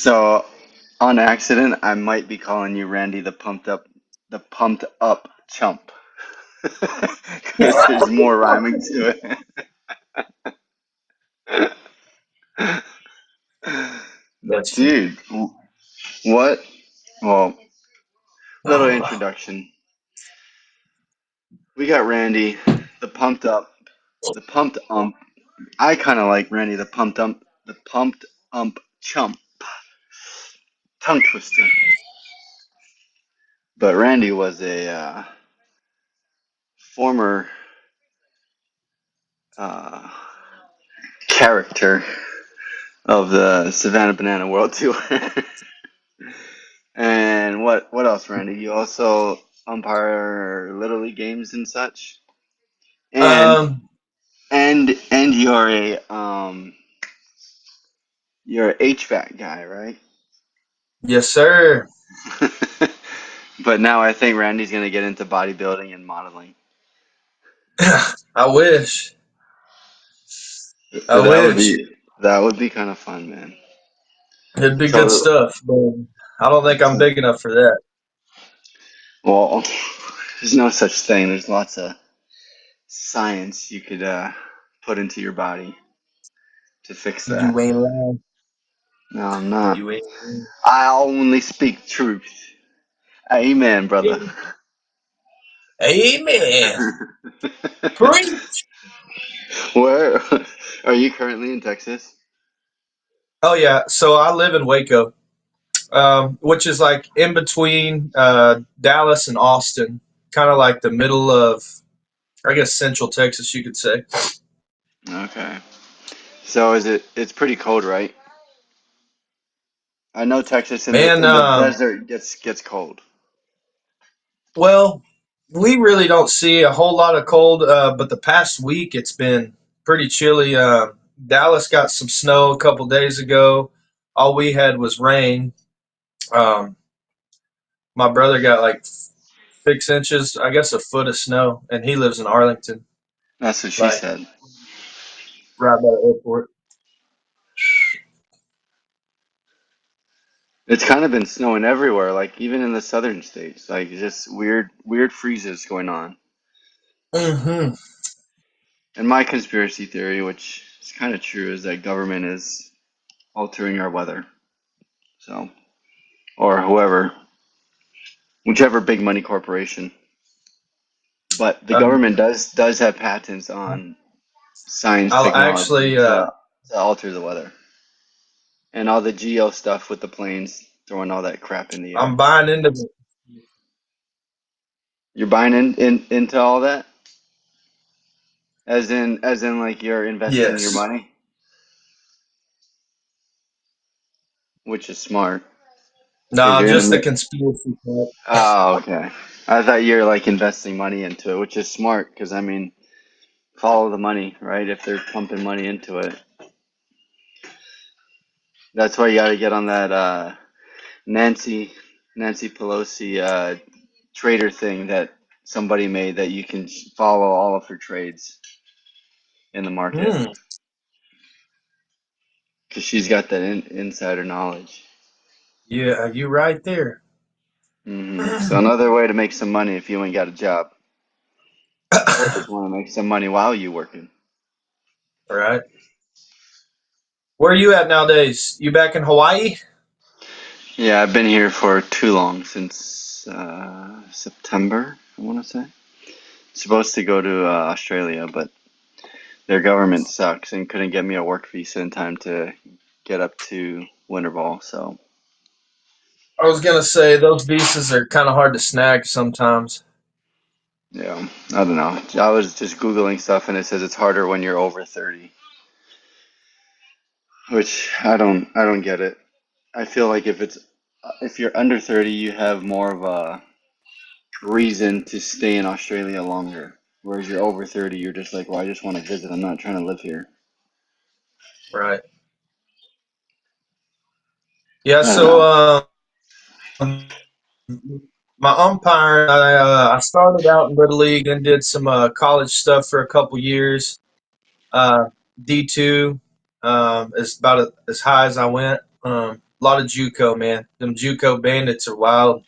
So, on accident, I might be calling you Randy the pumped up chump, because there's more rhyming to it. That's funny. Dude, what? Well, little introduction. We got Randy, the pumped up, the pumped ump. I kind of like Randy, the pumped ump chump. Tongue twister. But Randy was a former uh, character of the Savannah Banana World Tour. And what else, Randy? You also umpire Little League games and such, and Um, and you're a HVAC guy, right? yes, sir. But now I think Randy's gonna get into bodybuilding and modeling. I wish. I That would wish. be that would be kind of fun, man. It'd be good So, stuff, but I don't think I'm big enough for that. well, there's no such thing. There's lots of science you could put into your body to fix that. You ain't lying. No, I'm not. You ain't lying. I only speak truth. Amen, brother. Amen. Preach. Where are you currently in Texas? Oh yeah. So I live in Waco, which is like in between Dallas and Austin, kind of like the middle of, I guess, Central Texas, you could say. Okay. So it's pretty cold, right? I know Texas in Man, the desert gets cold. well, we really don't see a whole lot of cold, but the past week it's been pretty chilly. Dallas got some snow a couple days ago. All we had was rain. Um, my brother got like 6 inches, I guess a foot of snow, and he lives in Arlington, That's what she like said. right by the airport. It's kind of been snowing everywhere, like even in the southern states. Like just weird freezes going on. Hmm. And my conspiracy theory, which is kind of true, is that government is altering our weather. So, or whoever, whichever big money corporation. But the Um, government does have patents on science I'll technology actually, to alter the weather and all the geo stuff with the planes throwing all that crap in the I'm air. buying into. You're buying into all that, as in like you're investing your Yes. money, which is smart because No, you're just the gonna. conspiracy part. Oh, okay. I thought you're like investing money into it, which is smart because I mean, follow the money, right? If they're pumping money into it, that's why you got to get on that Nancy Nancy Pelosi trader thing that somebody made that you can follow all of her trades in the market Hmm. because she's got that insider knowledge. Yeah, you right there. So another way to make some money if you ain't got a job, or just want to make some money while you working. All right. Where are you at nowadays? You back in Hawaii? Yeah, I've been here for too long since September. I want to say supposed to go to Australia, but their government sucks and couldn't get me a work visa in time to get up to winter ball. So I was gonna say those visas are kind of hard to snag sometimes. yeah, I don't know. I was just googling stuff and it says it's harder when you're over 30, which I don't get it. I feel like if you're under 30, you have more of a reason to stay in Australia longer. Whereas you're over 30, you're just like, well, I just want to visit. I'm not trying to live here. Right. Yeah. I don't So, know. my umpire, I started out in little league, then did some college stuff for a couple years. Uh, D2 is about as high as I went. A lot of JUCO, man. Them JUCO bandits are wild.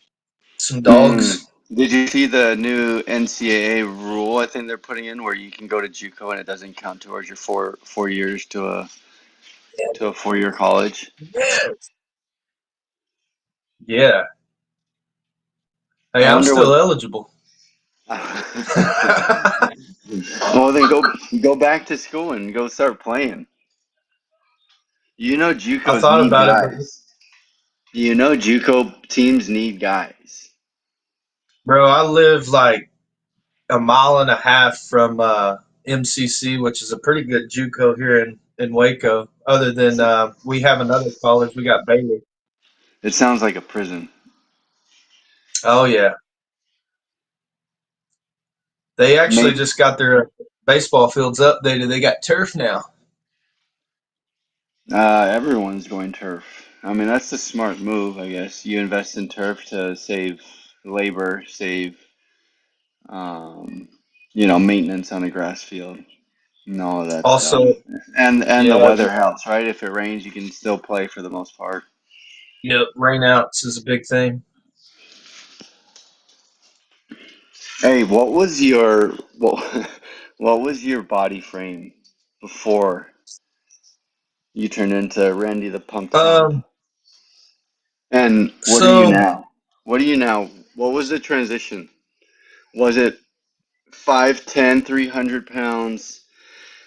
Some Mm. dogs. Did you see the new NCAA rule? I think they're putting in where you can go to JUCO and it doesn't count towards your four years to a 4 year college. Yeah. Hey, I I'm wonder what. still eligible. Well, then go back to school and go start playing. You know I JUCOs thought need about it, but guys. You know JUCO teams need guys. bro, I live like a mile and a half from MCC, which is a pretty good JUCO here in Waco. Other than we have another college, we got Baylor. It sounds like a prison. Oh yeah, they actually Maybe just got their baseball fields updated. They got turf now. everyone's going turf. I mean, that's the smart move, I guess. You invest in turf to save labor, save um, maintenance on a grass field and all of that stuff. Also, And the yeah, weather helps, right? If it rains, you can still play for the most part. yep, rainouts is a big thing. Hey, what what was your body frame before you turned into Randy the Punk Pump? Um, And what are you so now? What are you now? What was the transition? Was it 5'10", 300 pounds,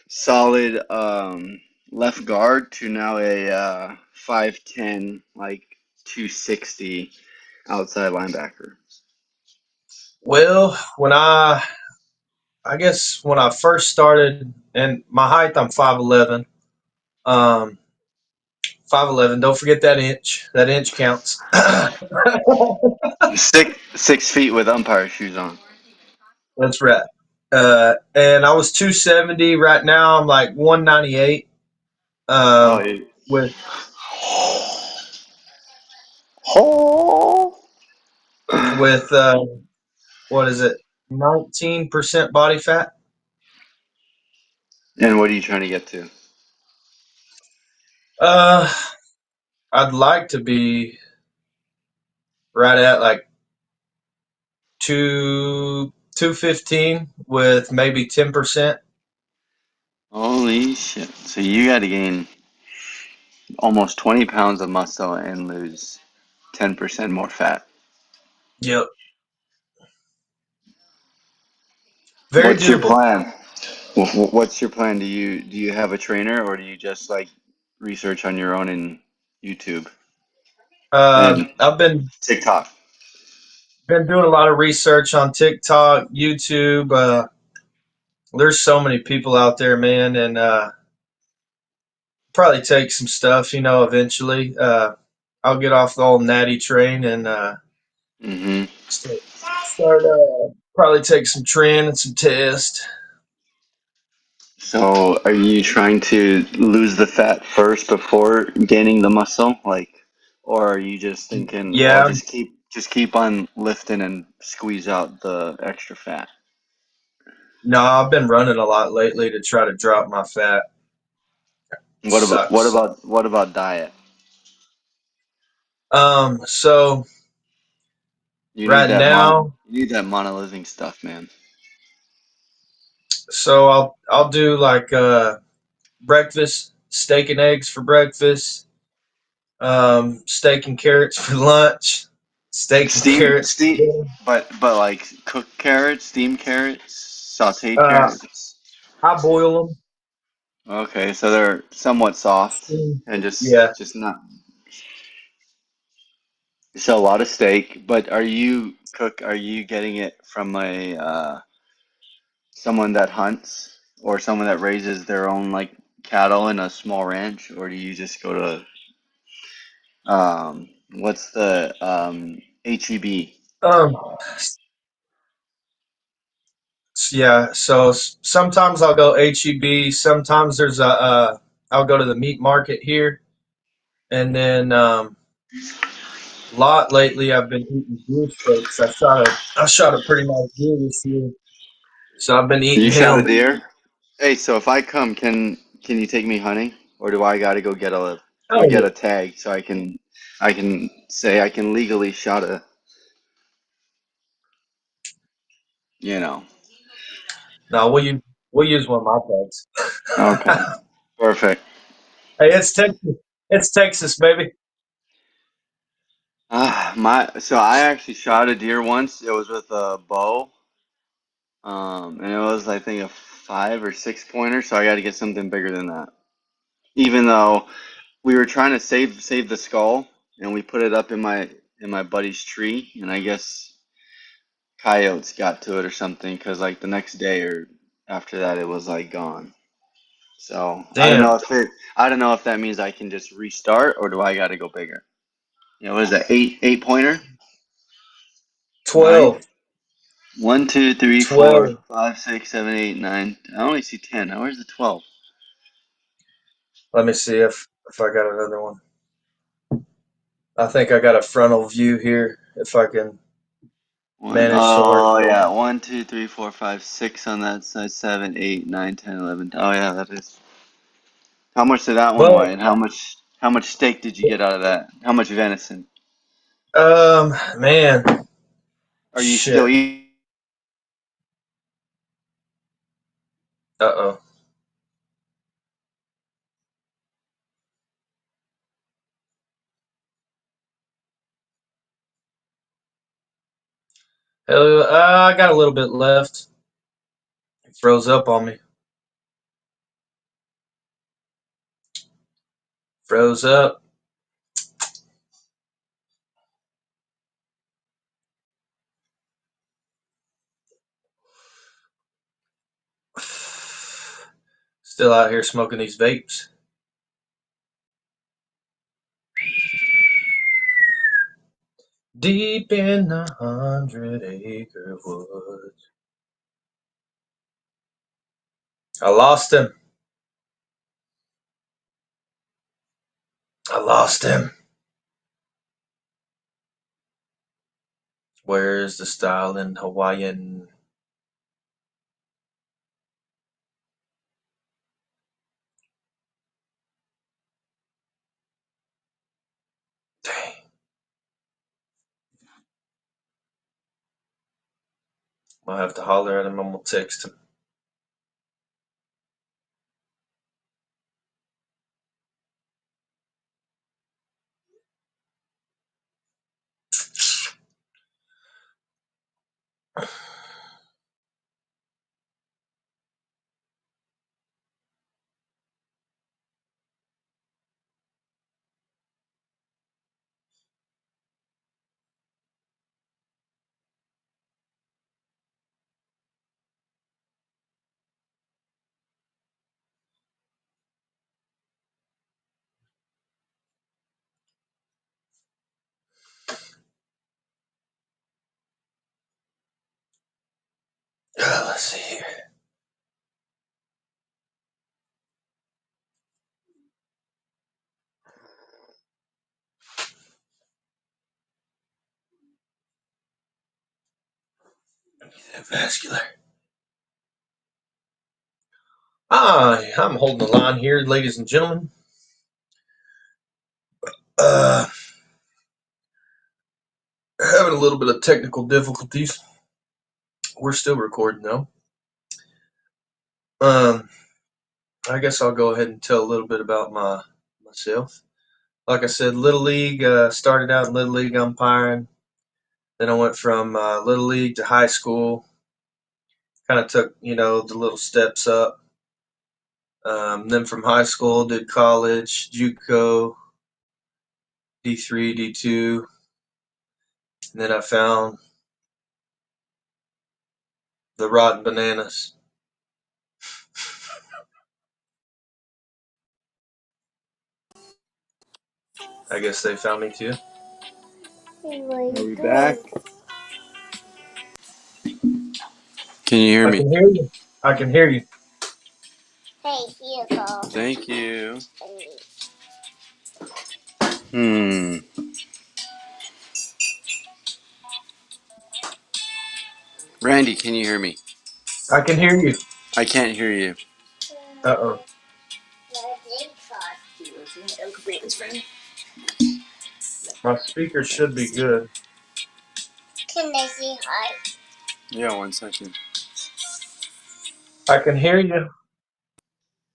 solid left guard to now a 5'10", like 260 outside linebacker? well, I guess when I first started, and my height, I'm 5'11". Um, 5'11". Don't forget that inch. That inch counts. 6 feet with umpire shoes on. That's right. And I was 270. Right now, I'm like 198. Oh, Um, you. with Oh. with what is it? 19% body fat. And what are you trying to get to? Uh, I'd like to be right at like 215 with maybe 10%. Holy shit. So you got to gain almost 20 pounds of muscle and lose 10% more fat. Yep, very What's your doable. plan? What's your plan? Do you have a trainer or do you just like research on your own in YouTube and I've TikTok? been doing a lot of research on TikTok, YouTube. There's so many people out there, man, and probably take some stuff, eventually. I'll get off the old natty train and Hmm. start probably take some trend and some test. So are you trying to lose the fat first before gaining the muscle? Like, or are you just thinking, well, Yeah, just keep on lifting and squeeze out the extra fat? no, I've been running a lot lately to try to drop my fat. What about what Sucks. about what about diet? So You need right that now, mono living stuff, man. so I'll do like breakfast, steak and eggs for breakfast, steak and carrots for lunch, steak and carrots for Steam, dinner. but like cooked carrots, steamed carrots, sautéed Uh, carrots. I boil them. Okay, so they're somewhat soft Steam. and Yeah. just not. So a lot of steak, but are you getting it from a someone that hunts or someone that raises their own like cattle in a small ranch, or do you just go to what's the HEB? Um, yeah. So sometimes I'll go HEB. Sometimes I'll go to the meat market here, and then a lot lately I've been eating deer steaks. I shot a pretty nice deer this year, so I've been You eating shot a him. deer? Hey, so if I come, can you take me hunting, or do I got to go get Oh a tag so I can? I can say I can legally shot a, you know. No, we'll use one of my tags. Okay. Perfect. Hey, it's Texas. It's Texas, baby. So I actually shot a deer once. It was with a bow. And it was I think a 5 or 6 pointer, so I got to get something bigger than that. Even though we were trying to save the skull, and we put it up in my buddy's tree, and I guess coyotes got to it or something, because like the next day or after that, it was like gone. So Damn. I don't know if that means I can just restart or do I got to go bigger. You know, what is that? Eight pointer? Nine? 12. 1, 2, 3, 4, 12. 5, 6, 7, 8, 9. I only see 10. Now where's the 12? Let me see if I got another one. I think I got a frontal view here. If I can One. manage to work. Oh yeah. 1, 2, 3, 4, 5, 6 on that side. 7, 8, 9, 10, 11. Oh yeah, that is. How much did that one But weigh? And how much steak did you get out of that? How much venison? man, Are you still shit. eating? Uh-oh. Hell, I got a little bit left. It froze up on me. Froze up. Still out here smoking these vapes. Deep in the 100-acre woods. I lost him. I lost him. Where's the style in Hawaiian? Dang. I'll have to holler at him. I'm gonna text him. Let's see here. Vascular. I'm holding the line here, ladies and gentlemen. Uh, Having a little bit of technical difficulties. We're still recording though. Um, I guess I'll go ahead and tell a little bit about myself. Like I said, Little League, started out in Little League umpiring. Then I went from Little League to high school. Kind of took, the little steps up. Then from high school, did college, JUCO, D3, D2. And then I found the rotten bananas. I guess they found me too. Are we back? Can you hear I me? can hear you. I can hear you. Hey, here you go. Thank you. Hmm. Randy, can you hear me? I can hear you. I can't hear you. Uh-oh. My speaker should be good. Can they say hi? Yeah, 1 second. I can hear you.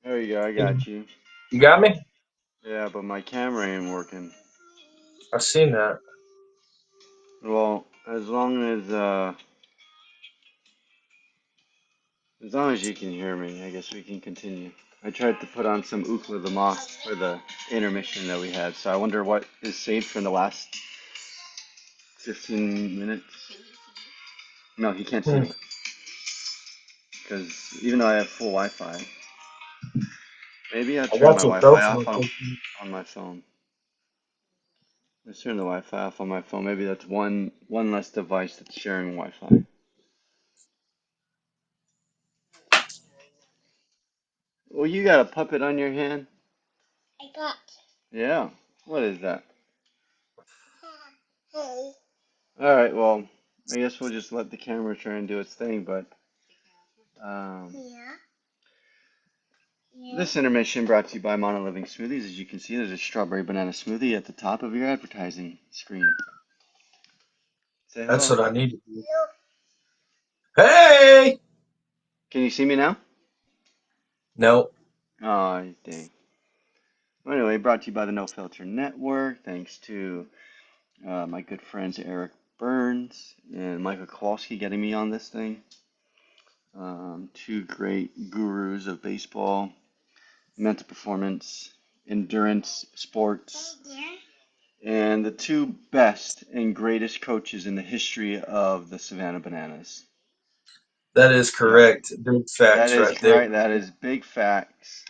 There you go. I got you. You got me? Yeah, but my camera ain't working. I seen that. Well, as long as you can hear me, I guess we can continue. I tried to put on some Ukla the Moth for the intermission that we had, so I wonder what is saved from the last 15 minutes. No, he can't see Hmm. me. Because even though I have full Wi-Fi, maybe I'll I turn got my some Wi-Fi throat off smoke. on my phone. Let's turn the Wi-Fi off on my phone. Maybe that's one less device that's sharing Wi-Fi. Well, you got a puppet on your hand? I got. Yeah. What is that? Hey. All right. Well, I guess we'll just let the camera try and do its thing. But Yeah. Yeah. this intermission brought to you by Mono Living Smoothies. As you can see, there's a strawberry banana smoothie at the top of your advertising screen. Say That's hello. what I need to do. Look. Hey! Can you see me now? No. Oh, dang. Well, anyway, brought to you by the No Filter Network. Thanks to my good friends Eric Burns and Michael Kowalski getting me on this thing. Two great gurus of baseball, mental performance, endurance, sports, and the two best and greatest coaches in the history of the Savannah Bananas. That is So correct. Big that facts is right there. correct. That is big facts.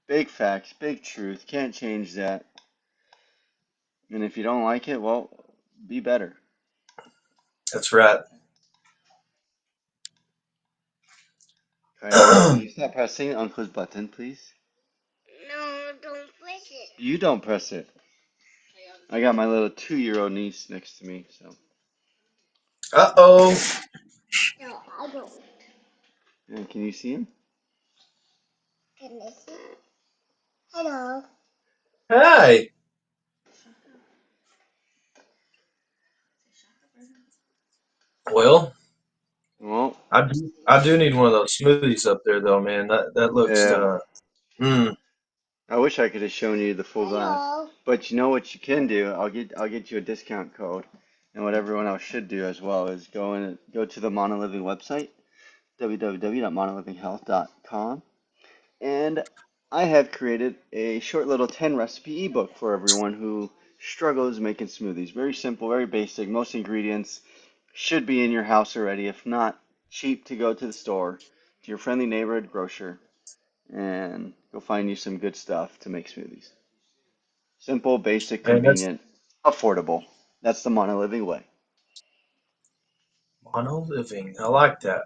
Big facts, big truth. Can't change that. And if you don't like it, well, be better. That's right. Kylie, can you stop pressing Uncle's button, please? No, don't push it. You don't press it. I got my little 2-year-old niece next to me, so. Uh-oh. No, I don't. Yeah, can you see him? Can they see? Hello. Hey. Well, Well, I do need one of those smoothies up there though, man. That looks yeah. mm, I wish I could have shown you the full glass. Hello. But you know what you can do? I'll get you a discount code. And what everyone else should do as well is go to the Monoliving website, www.monolivinghealth.com, and I have created a short little 10 recipe ebook for everyone who struggles making smoothies. Very simple, very basic. Most ingredients should be in your house already. If not, cheap to go to the store, to your friendly neighborhood grocer, and go find you some good stuff to make smoothies. Simple, basic, man, that's convenient, affordable. That's the Mono Living way. mono living. I like that.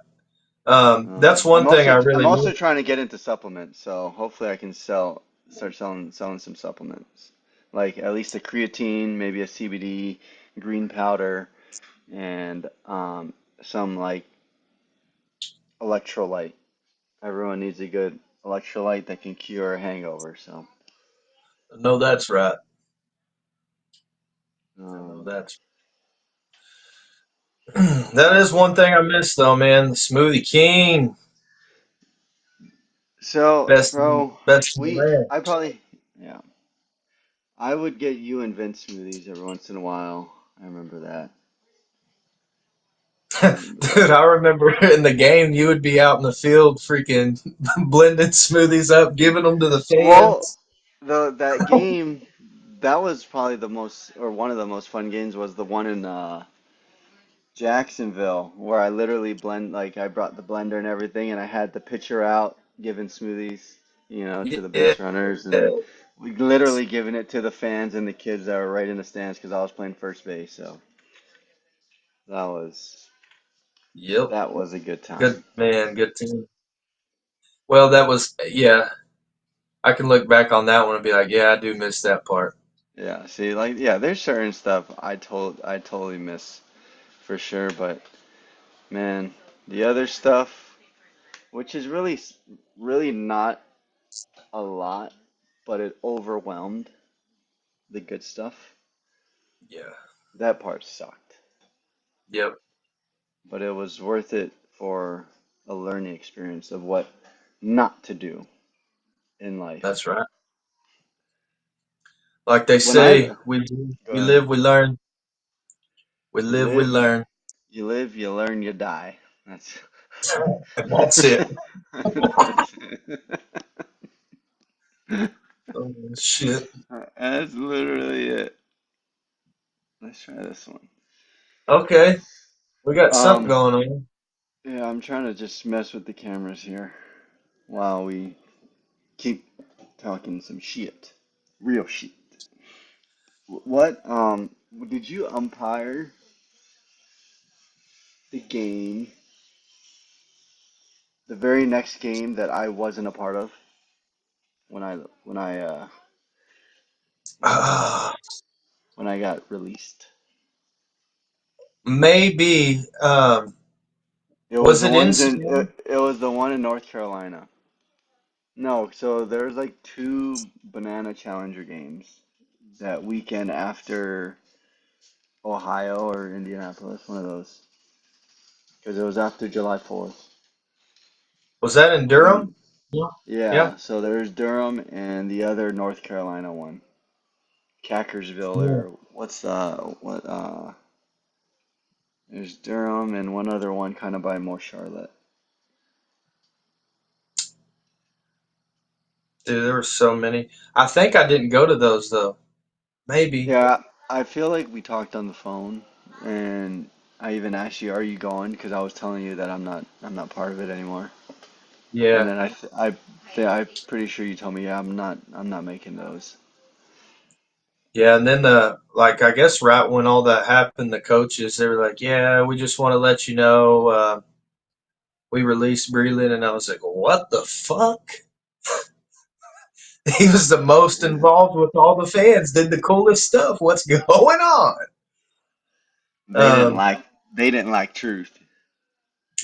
That's I'm one thing also I I'm really also need. trying to get into supplements, so hopefully I can start selling some supplements, like at least a creatine, maybe a CBD, green powder, and some like electrolyte. Everyone needs a good electrolyte that can cure a hangover. So No, that's right. I know um, that's that is one thing I miss though, man. The Smoothie King, so best bro, best in the we land. I probably yeah. I would get you and Vince smoothies every once in a while. I remember that. I remember Dude, that. I remember in the game you would be out in the field freaking blending smoothies up, giving them to the Well, fans. that game, that was probably the most, or one of the most fun games was the one in Jacksonville, where I literally I brought the blender and everything, and I had the pitcher out giving smoothies, to the Yeah. base runners, and we literally giving it to the fans and the kids that were right in the stands because I was playing first base. So that was Yep. that was a good time. Good man, good team. Well, that was yeah. I can look back on that one and be like, yeah, I do miss that part. Yeah, see, yeah, there's certain stuff I totally miss for sure, but man, the other stuff, which is really not a lot, but it overwhelmed the good stuff. Yeah. That part sucked, Yep. but it was worth it for a learning experience of what not to do in life. That's right. Like they When I say, Go we ahead. live, we learn. We You live, we live, learn. you live, you learn, you die. That's That's it. that's Oh, shit. that's literally it. Let's try this one. Okay. We got something Um, going on. yeah, I'm trying to just mess with the cameras here while we keep talking some shit, real shit. What did you umpire the game, the very next game that I wasn't a part of when I uh Ah, when I got released? maybe. It was Was the it in ones in school? it was the one in North Carolina. No, so there's like two Banana Challenger games that weekend after Ohio or Indianapolis, one of those, because it was after July 4th. Was that in And Durham? Yeah. Yeah. yeah, so there's Durham and the other North Carolina one, Cackersville Yeah. or what's what there's Durham and one other one kind of by more Charlotte. Dude, there were so many. I think I didn't go to those though. Maybe. Yeah, I feel like we talked on the phone and I even asked you, "Are you going?" Because I was telling you that I'm not part of it anymore. And Yeah. then I'm pretty sure you told me, "Yeah, I'm not making those." Yeah, and then like I guess right when all that happened, the coaches they were like, "Yeah, we just want to let you know we released Breland," and I was like, "What the fuck?" He was the most Yeah. involved with all the fans, did the coolest stuff. What's going on? They didn't Um, like they didn't like truth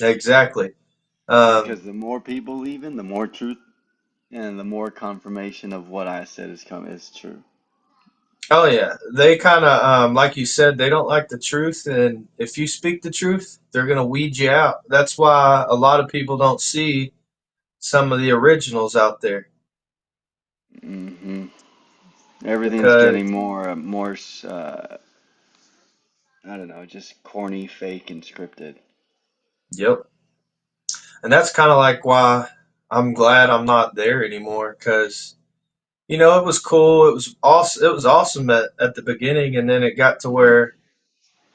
exactly. Um, because the more people leaving, the more truth and the more confirmation of what I said is true. oh yeah, they kind of like you said, they don't like the truth, and if you speak the truth, they're gonna weed you out. That's why a lot of people don't see some of the originals out there Hmm. Everything's because getting more I don't know, just corny, fake, and scripted. yep. And that's kind of like why I'm glad I'm not there anymore because it was cool. It was awesome. It was awesome at the beginning, and then it got to Hmm. where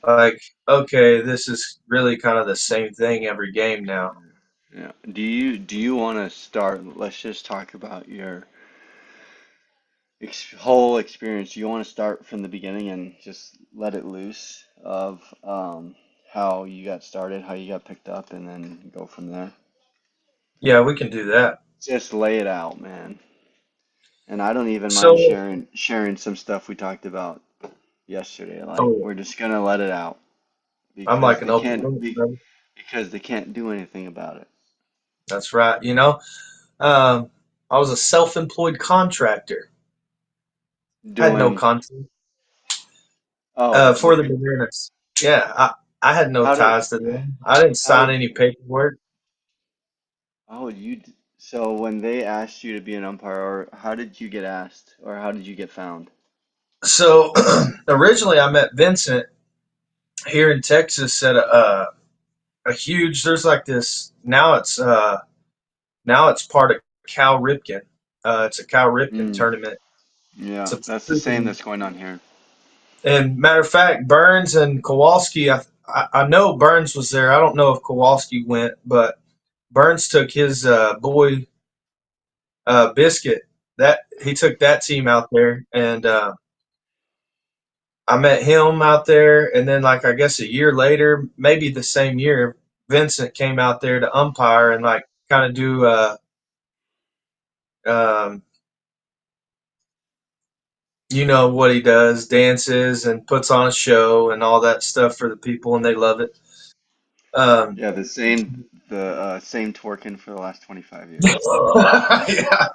like, okay, this is really kind of the same thing every game now. Yeah. Do you want to start? Let's just talk about your whole experience. You want to start from the beginning and just let it loose of how you got started, how you got picked up, and then go from there. Yeah, we can do that. Just lay it out, man. And I don't even mind So, sharing some stuff we talked about yesterday. Like oh, we're just gonna let it out I'm because like an they open can't book, be brother. because they can't do anything about it. That's right. Um, I was a self-employed contractor. Had no Doing contract for with the the Bananas. Yeah, I had no how did ties to them. I didn't how sign did any paperwork. oh so when they asked you to be an umpire, or how did you get asked, or how did you get found? So originally, I met Vincent here in Texas at a huge. There's like this now it's part of Cal Ripken. It's a Cal Ripken Mm, tournament. It's yeah, a that's the same freaking that's going on here. and matter of fact, Burns and Kowalski. I know Burns was there. I don't know if Kowalski went, but Burns took his boy Biscuit. That he took that team out there, and I met him out there. And then, like I guess a year later, maybe the same year, Vincent came out there to umpire and like kind of do um, what he does, dances and puts on a show and all that stuff for the people, and they love it. Um, Yeah, the same twerking for the last 25 years. yeah,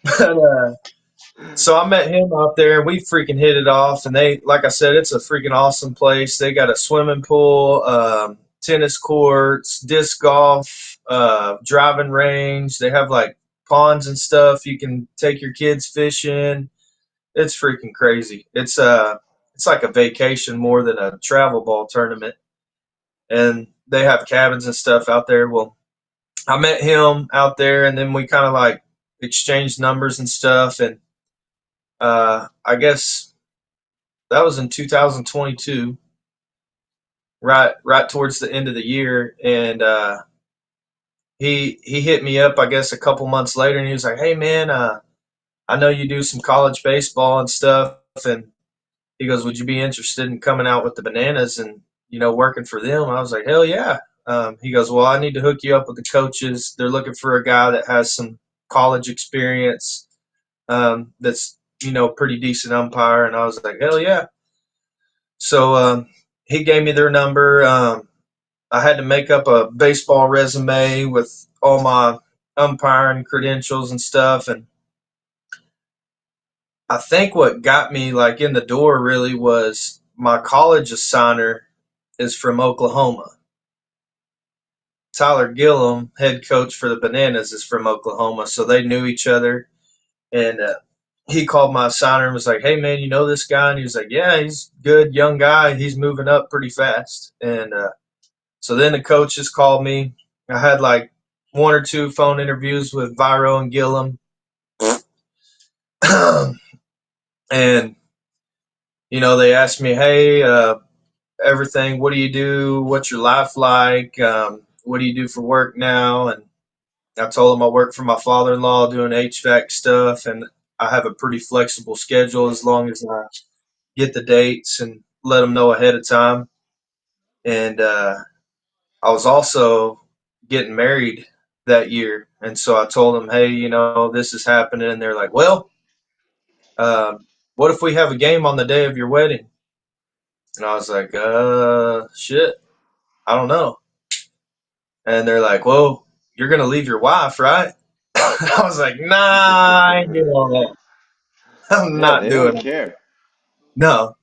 but, So I met him out there, and we freaking hit it off. And they, like I said, it's a freaking awesome place. They got a swimming pool, tennis courts, disc golf, driving range. They have like ponds and stuff. You can take your kids fishing. It's freaking crazy. It's like a vacation more than a travel ball tournament. And they have cabins and stuff out there. Well, I met him out there, and then we kind of like exchanged numbers and stuff. And I guess that was in 2022, right towards the end of the year. And he hit me up, I guess, a couple months later, and he was like, "Hey, man, I know you do some college baseball and stuff, and he goes, would you be interested in coming out with the Bananas and working for them?" I was like, "Hell yeah." He goes, "Well, I need to hook you up with the coaches. They're looking for a guy that has some college experience, that's pretty decent umpire." And I was like, "Hell yeah." So he gave me their number. I had to make up a baseball resume with all my umpiring credentials and stuff. And I think what got me like in the door really was my college assigner is from Oklahoma. Tyler Gillum, head coach for the Bananas, is from Oklahoma, so they knew each other. And he called my assigner and was like, "Hey man, you know this guy?" And he was like, "Yeah, he's good, young guy. He's moving up pretty fast." And so then the coaches called me. I had like one or two phone interviews with Viro and Gillum, and they asked me, "Hey, everything. What do you do? What's your life like? What do you do for work now?" And I told them I work for my father-in-law doing HVAC stuff, and I have a pretty flexible schedule as long as I get the dates and let them know ahead of time. And I was also getting married that year, and so I told them, "Hey, this is happening." And they're like, "Well, what if we have a game on the day of your wedding?" And I was like, shit, I don't know." And they're like, "Well, you're gonna leave your wife, right?" I was like, "Nah, I ain't doing all that. I'm Yeah, not they doing don't it. care. No."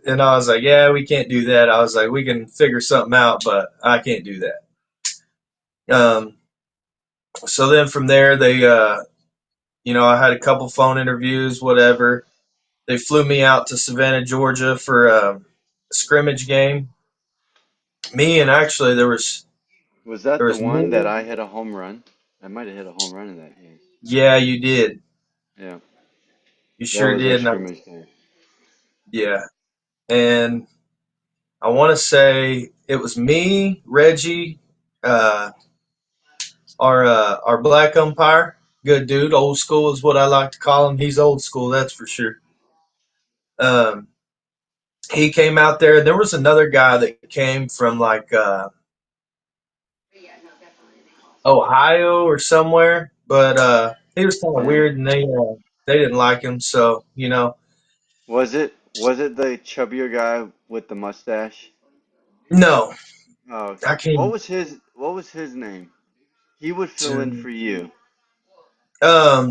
And I was like, "Yeah, we can't do that." I was like, "We can figure something out, but I can't do that." So then from there, they, I had a couple phone interviews, whatever. They flew me out to Savannah, Georgia for a scrimmage game. Me and actually Was there that the was one that me. I hit a home run? I might have hit a home run in that game. Yeah, you did. Yeah, You that sure was our did. scrimmage game. Yeah, and I want to say it was me, Reggie, uh, our black umpire, good dude, old school is what I like to call him. He's old school, that's for sure. Um, he came out there. There was another guy that came from like Ohio or somewhere, but he was kind of Yeah. weird, and they didn't like him. So Was it the chubbier guy with the mustache? no, Oh, I okay. What can't. was his name? He would fill in for you. Um,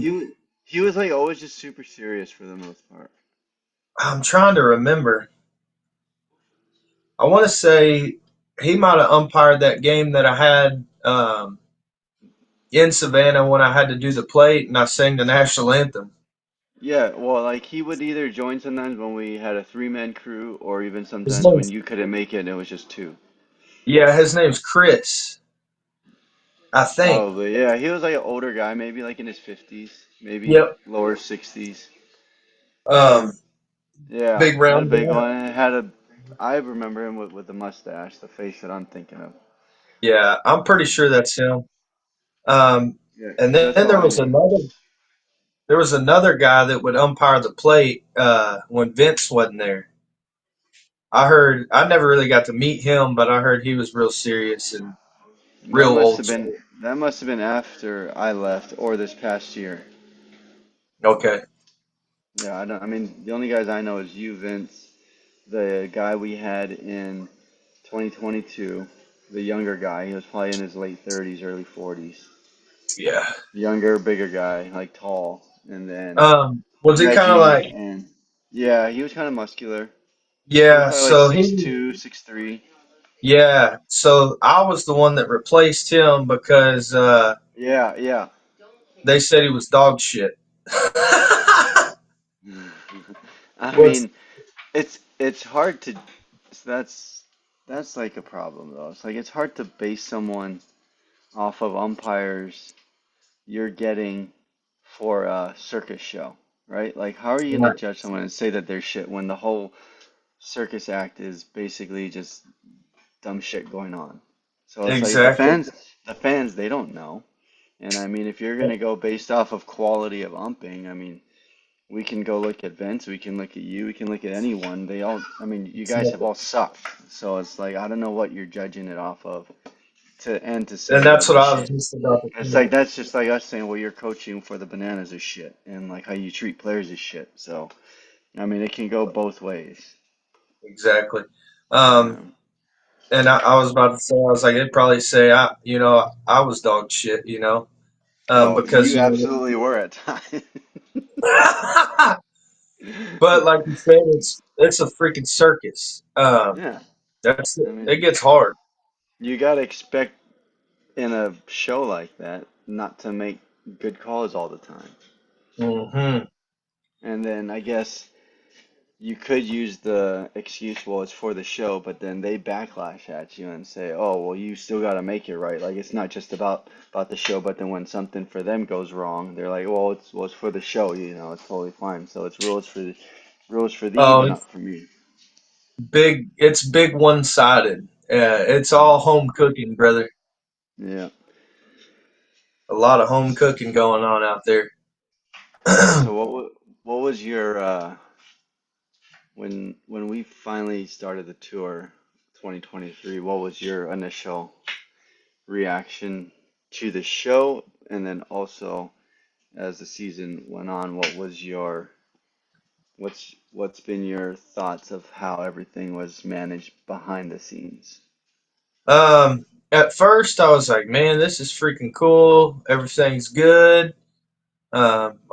He was like always just super serious for the most part. I'm trying to remember. I want to say he might have umpired that game that I had in Savannah when I had to do the plate and I sang the national anthem. Yeah, well, like he would either join sometimes when we had a three-man crew, or even His sometimes when name's you couldn't make it and it was just two. Yeah, his name's Chris, I think. Probably, yeah. He was like an older guy, maybe like in his 50s, maybe Yep. lower 60s. Um, Yeah, big had a round big guy. one. I remember him with the mustache, the face that I'm thinking of. Yeah, I'm pretty sure that's him. Um, Yeah, and 'cause that's then all I knew. there was another guy that would umpire the plate when Vince wasn't there. I never really got to meet him, but I heard he was real serious and That real must old have been school. that must have been after I left or this past year. Okay. Yeah, I don't. I mean, the only guys I know is you, Vince, the guy we had in 2022, the younger guy. He was probably in his late 30s, early 40s. Yeah. Younger, bigger guy, like tall. and then Was he kind of Reggie, like, and yeah, he was kind of muscular. He was yeah, probably like so 6'2", 6'3". yeah, so I was the one that replaced him because Yeah, yeah. they said he was dog shit. I Was mean, it's hard to. That's like a problem though. It's like it's hard to base someone off of umpires you're getting for a circus show, right? Like, how are you gonna right, judge someone and say that they're shit when the whole circus act is basically just dumb shit going on? So it's like exactly. the fans, they don't know. And I mean, if you're gonna go based off of quality of umping, I mean, we can go look at Vince, we can look at you, we can look at anyone. They all, I mean, you guys have all sucked. So it's like I don't know what you're judging it off of to And say, well, that's what they're I was shit. just about to It's say. like that's just like us saying, well, you're coaching for the Bananas is shit, and like how you treat players is shit. So I mean, it can go both ways. Exactly. Um, Um, and I was about to say, I was like, they'd probably say, I was dog shit, oh, because, you absolutely were at times. but like you said, it's a freaking circus. Yeah, That's I it mean, gets hard. you gotta expect in a show like that not to make good calls all the time. Hmm. And then I guess you could use the excuse, well, it's for the show, but then they backlash at you and say, oh, well, you still got to make it right. Like it's not just about the show, but then when something for them goes wrong, they're like, well, it's for the show, it's totally fine. So it's rules for thee, Oh, but it's not for me. big. It's big one sided. It's all Mm. home cooking, brother. Yeah. A lot of home cooking going on out there. So what was your when we finally started the tour 2023, what was your initial reaction to the show, and then also as the season went on, what's been your thoughts of how everything was managed behind the scenes? At first, I was like, man, this is freaking cool. Everything's good.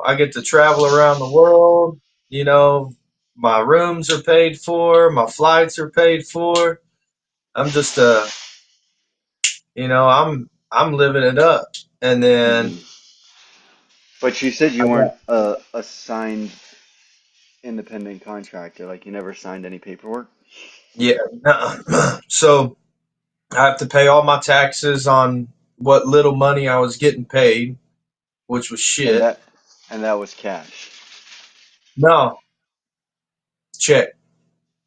I get to travel around the world. You know, my rooms are paid for, my flights are paid for. I'm just I'm living it up. And then Hmm. But you said I you weren't got a signed independent contractor, like you never signed any paperwork, yeah. So I have to pay all my taxes on what little money I was getting paid, which was and shit. that was cash. No, check.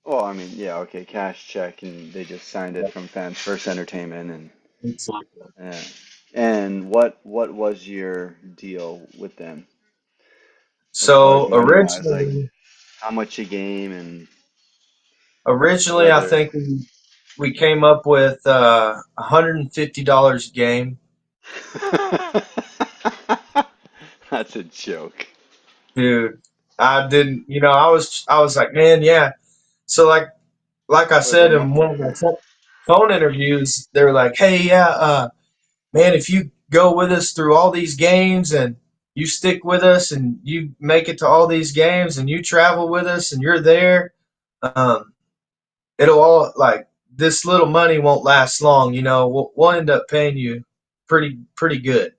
Well, I mean, yeah, okay, cash check, and they just signed it from Fans First Entertainment, and Exactly. yeah. And what was your deal with them as far as So money wise? Like originally, how much a game and originally I whether think we came up with $150 a game, that's a joke. dude. I didn't, I was like, man, yeah. So like I For the said month. in one of my phone interviews, they were like, hey, yeah, man, if you go with us through all these games and you stick with us and you make it to all these games and you travel with us and you're there, um, it'll all like this little money won't last long. We'll end up paying you pretty good.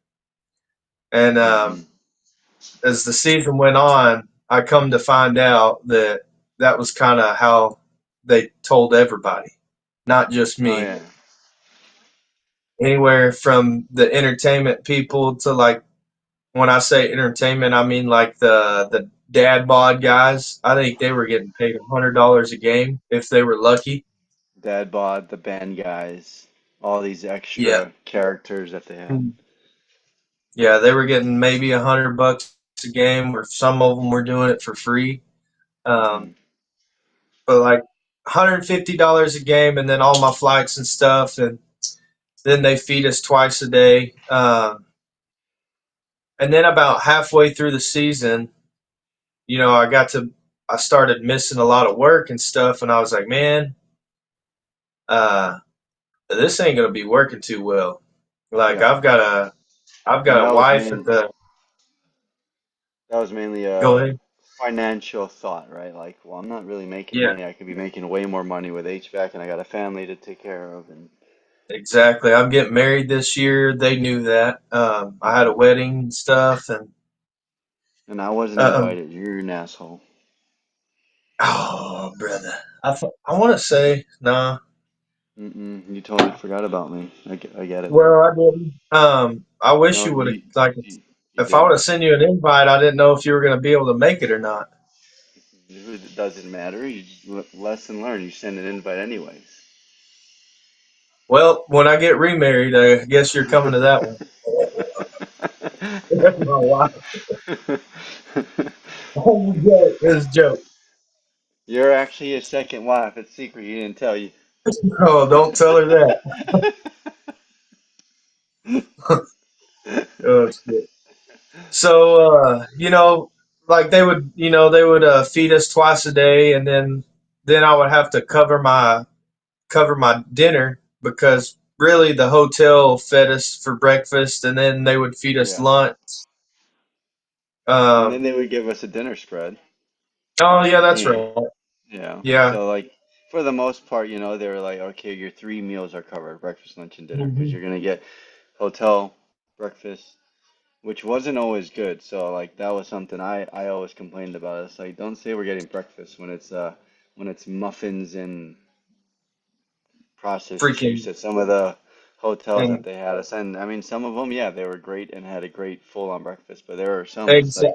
And Hmm. as the season went on, I come to find out that that was kind of how they told everybody, not just Oh me. yeah. Anywhere from the entertainment people to like when I say entertainment, I mean like the dad bod guys. I think they were getting paid $100 a game if they were lucky. Dad bod, the band guys, all these Yeah. extra characters that they had. Mm. Yeah, they were getting maybe $100 a game, or some of them were doing it for free. Hmm. Um, but like $150 a game, and then all my flights and stuff, and then they feed us twice a day. And then about halfway through the season, I started missing a lot of work and stuff, and I was like, man, uh, this ain't gonna be working too well. Like Yeah. I've got And a that was wife at mainly the That was mainly Go a ahead. financial thought, right? Like, well, I'm not really making Yeah, money. I could be making way more money with HVAC, and I got a family to take care of, exactly. I'm getting married this year. They knew that. I had a wedding and stuff, and and I wasn't um, invited. You're an asshole. oh, brother, I want to say nah. You totally forgot about me. I get it. Well, I didn't. I wish No, you would have like you if I would did. have sent you an invite. I didn't know if you were going to be able to make it or not. It doesn't matter. You just lesson learned. You send an invite anyways. Well, when I get remarried, I guess you're coming to that one. That's my wife. It was a joke. You're actually his second wife. It's secret. He didn't tell you. Oh, don't tell her that. Oh, shit. So, like they would feed us twice a day, and then I would have to cover my dinner because really the hotel fed us for breakfast, and then they would feed us Yeah. lunch. And then Um, they would give us a dinner spread. oh yeah, that's And right. yeah. Yeah. So like for the most part, they were like, okay, your three meals are covered, breakfast, lunch, and dinner, because Hmm. you're gonna get hotel breakfast, which wasn't always good. So like that was something I always complained about. It's like don't say we're getting breakfast when it's muffins and processed Freaking juice at some of the hotels that and they had us. And I mean some of them, yeah, they were great and had a great full on breakfast, but there were some it's eggs like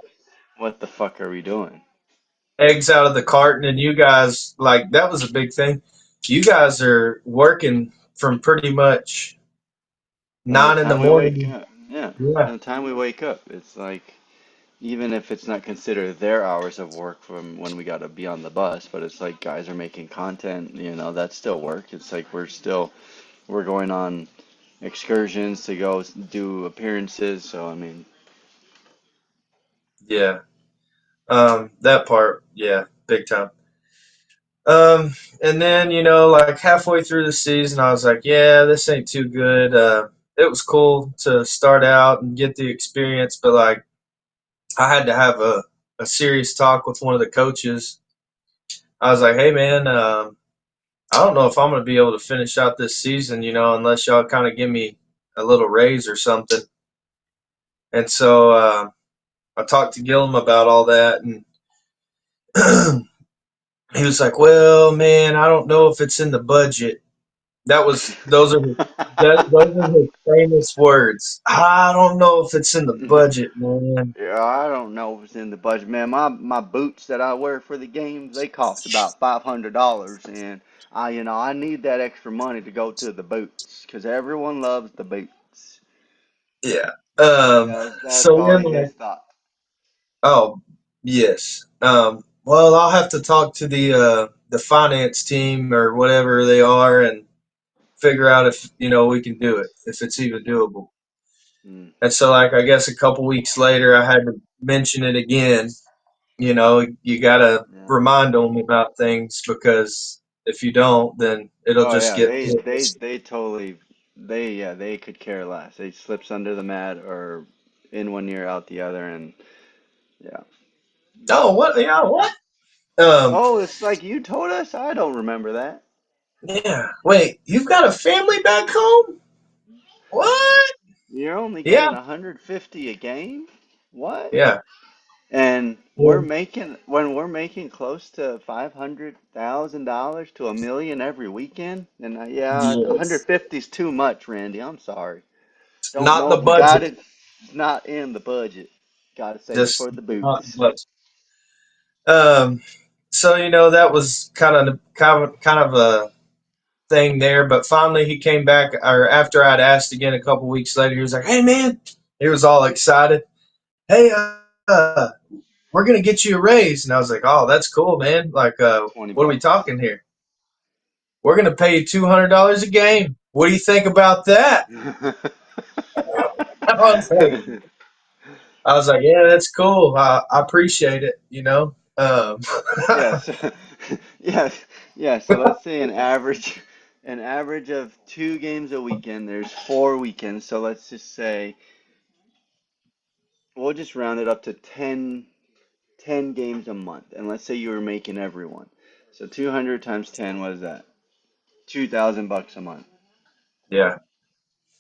what the fuck are we doing? eggs out of the carton, and you guys like that was a big thing. You guys are working from pretty much From the 9 in the time we wake morning. up, yeah, Yeah. from the time we wake up, it's like even if it's not considered their hours of work from when we got to be on the bus, but it's like guys are making content, that's still work. It's like we're going on excursions to go do appearances. So I mean, Yeah. That part, yeah, big time. Um, and then, like halfway through the season, I was like, yeah, this ain't too good. It was cool to start out and get the experience, but like I had to have a serious talk with one of the coaches. I was like, hey, man, I don't know if I'm going to be able to finish out this season, unless y'all kind of give me a little raise or something. And so I talked to Gillum about all that, and he was like, well, man, I don't know if it's in the budget. That was those are his famous words. I don't know if it's in the budget, man. yeah, I don't know if it's in the budget, man. My boots that I wear for the games, they cost about $500, and I need that extra money to go to the boots, 'cause everyone loves the boots. Yeah. That's So we're probably like, his thought. oh yes. Well, I'll have to talk to the finance team or whatever they are and figure out if we can do it, if it's even doable. Mm, And so, like, I guess a couple weeks later, I had to mention it again. You got to yeah. remind them about things because if you don't, then it'll Oh just yeah, get they totally they could care less. It slips under the mat or in one ear out the other, and yeah. oh what yeah what um Oh, it's like you told us. I don't remember that. yeah wait, you've got a family back home? What? You're only Yeah, getting 150 a game? What? yeah, And yeah. we're making close to $500,000 to a million every weekend, and yeah, Yes. 150 is too much, Randy. I'm sorry. Don't Not know the if you got budget. it. It's not in the budget. Got to save it Just for the not the boots. budget. um so that was kind of a thing there, but finally he came back, or after I'd asked again a couple weeks later, he was like, hey man, he was all excited. Hey, we're gonna get you a raise. And I was like, oh, that's cool, man. Like, 20 what are we bucks. talking here? We're gonna pay you $200 a game. What do you think about that? I was like, yeah, that's cool. I appreciate it. Yes. Yes. Yeah. So let's say an average of two games a weekend. There's 4 weekends. So let's just say we'll just round it up to 10 games a month. And let's say you were making everyone. So 200 times 10, what is that? $2,000 a month. Yeah,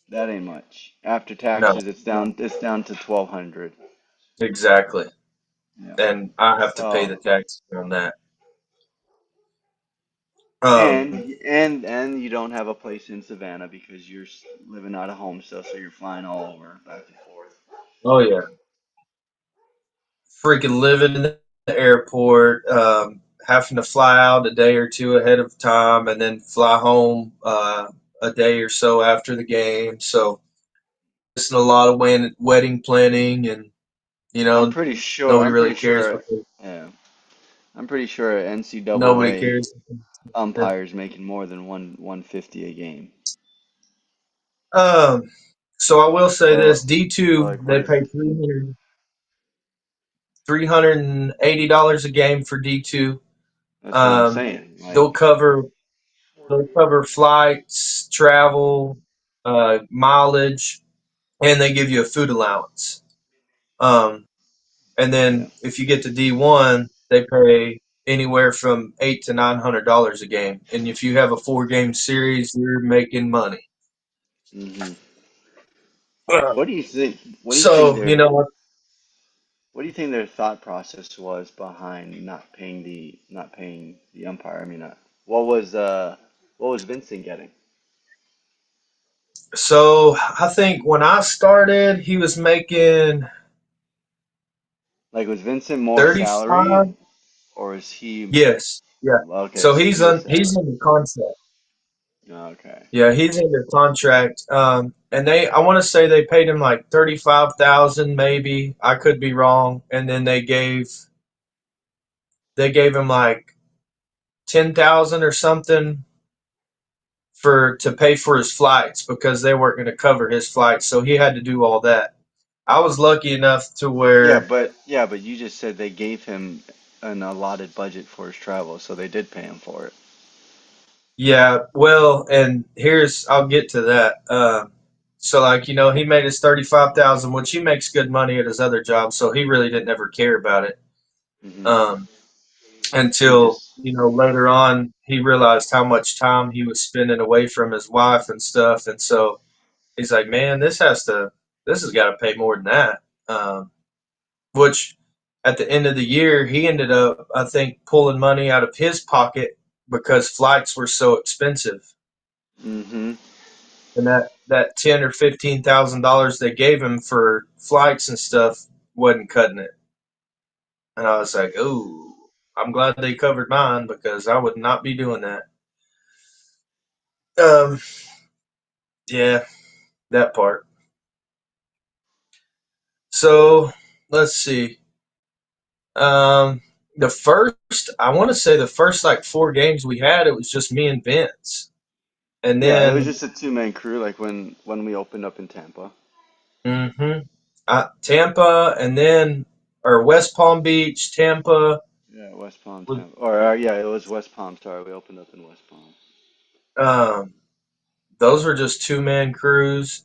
That ain't much. After no, taxes, it's down to 1,200. exactly. Yeah. And I have to pay So the tax on that. and Um, and you don't have a place in Savannah because you're living out of home still, so you're flying all over back and forth. oh yeah, freaking living in the airport, having to fly out a day or two ahead of time, and then fly home a day or so after the game. So it's a lot of wedding planning, and you I'm know pretty sure. nobody I'm really pretty cares sure. because Yeah, I'm pretty sure nobody NCAA cares. umpires making more than 150 a game. Um, so I will say Or this: D or two like what they is pay it? $380 a game for D2. That's what I'm Um, saying. they'll Like, cover they'll cover flights, travel, mileage, and they give you a food allowance. Um, and yeah. then if you get to D1, they pay anywhere from $800 to $900 a game. And if you have a 4 game series, you're making money. Hmm. Uh, What do you think? What do you think So you their know, What do you think their thought process was behind not paying the umpire? I mean, what was Vincent getting? so I think when I started, he was making Like, was Vincent more 35. salary, or is he Yes, yeah. okay? So So he was he's salary. under contract. Okay. Yeah, he's under contract. And I want to say they paid him like 35,000, maybe. I could be wrong. And then they gave him like 10,000 or something for to pay for his flights because they weren't going to cover his flights, so he had to do all that. I was lucky enough to where, Yeah, but you just said they gave him an allotted budget for his travel, so they did pay him for it. yeah, well, and I'll get to that. So like he made his 35,000, which he makes good money at his other job, so he really didn't ever care about it. Hmm. Um, He until just later on he realized how much time he was spending away from his wife and stuff, and so he's like, man, this has got to pay more than that. Which at the end of the year he ended up, I think, pulling money out of his pocket because flights were so expensive, hmm and that $10,000 or $15,000 they gave him for flights and stuff wasn't cutting it. And I was like, oh, I'm glad they covered mine because I would not be doing that. Um, yeah, that part. So let's see. Um, I want to say the first like 4 games we had, it was just me and Vince, and yeah, it was then just a two-man crew, like when we opened up in Tampa. hmm Tampa, and then or West Palm Beach, Tampa. Yeah, West Palm, Was, Tampa. Or yeah, it was West Palm. Sorry, we opened up in West Palm. Um, those were just 2 man crews,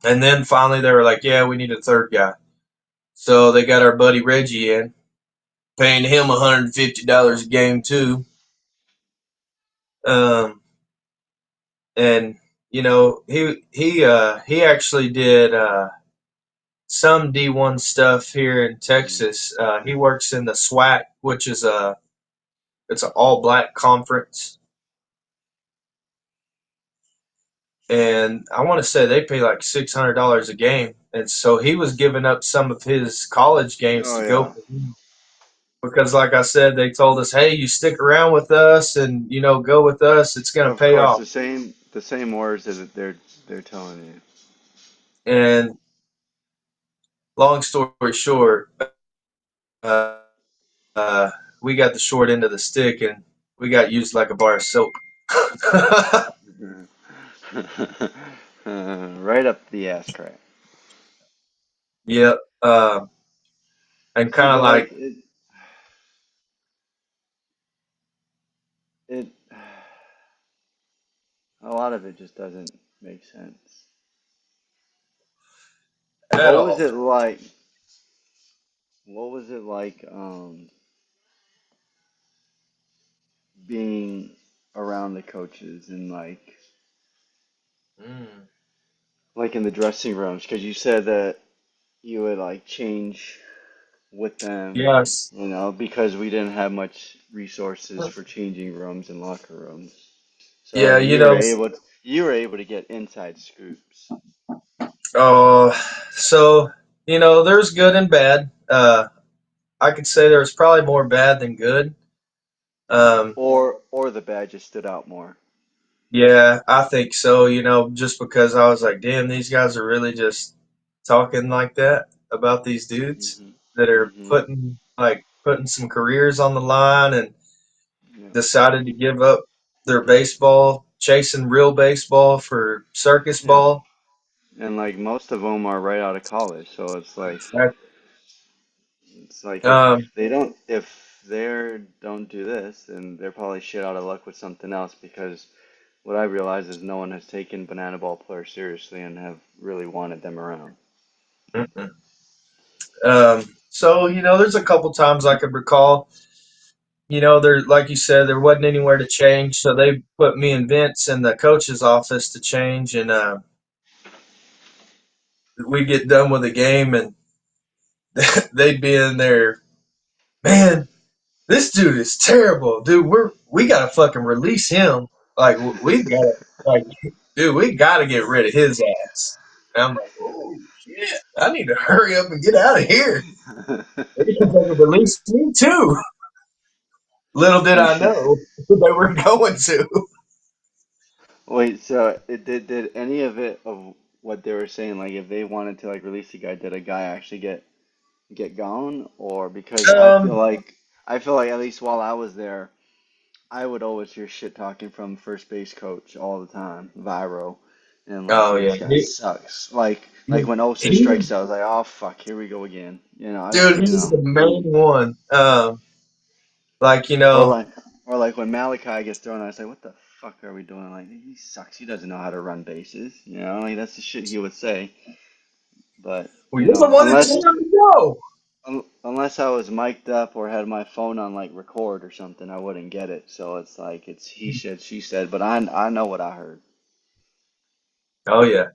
and then finally they were like, "Yeah, we need a third guy." So they got our buddy Reggie in, paying him $150 a game too. Um, and he actually did some D1 stuff here in Hmm. Texas. He works in the SWAC, which is it's an all black conference, and I want to say they pay like $600 a game, and so he was giving up some of his college games Oh to go yeah. for him. Because, like I said, they told us, "Hey, you stick around with us, and go with us. It's going to Of pay course, off." the same words that they're telling you. And long story short, uh, uh, we got the short end of the stick, and we got used like a bar of soap. Right up the ass crack. Yep. And See, kind of but like like, it, a lot of it just doesn't make sense. at What was all. it like? What was it like being around the coaches and Mm. like in the dressing rooms? Because you said that you would like change with them, Yes. because we didn't have much resources for changing rooms and locker rooms. So Yeah, you were able to get inside scoops. uh, so, there's good and bad. I could say there was probably more bad than good. Um, Or the bad just stood out more. yeah, I think so, just because I was like, damn, these guys are really just talking like that about these dudes Mhm. that are Mhm. putting some careers on the line and Yeah. decided to give up their baseball, chasing real baseball for circus Yeah. ball. And like most of them are right out of college, so Exactly. it's like Um, if they don't do this, then they're probably shit out of luck with something else because what I realize is no one has taken banana ball players seriously and have really wanted them around. mm-mm. So there's a couple times I could recall. There, like you said, there wasn't anywhere to change, so they put me and Vince in the coach's office to change, and we get done with the game, and they'd be in there, man. This dude is terrible, dude. We gotta fucking release him. Like we gotta, like, dude, we gotta get rid of his ass. And I'm like, oh shit, I need to hurry up and get out of here. They can fucking release me too. Little did I know they were going to. Wait, so did any of it of what they were saying, like if they wanted to like release the guy, did a guy actually get gone? Or because Um. I feel like at least while I was there, I would always hear shit talking from first base coach all the time, Viro, and like, Oh dude, yeah, this guy sucks. Like when Olsen he, strikes out, I was like, oh fuck, here we go again. dude, he's the main one. Like Or like when Malachi gets thrown out, I was like, what the fuck are we doing? Like he sucks. He doesn't know how to run bases. Like that's the shit he would say. But well, you're the one that told him to go. unless I was mic'd up or had my phone on like record or something, I wouldn't get it. So it's like it's he said, she said. But I know what I heard. Oh yeah.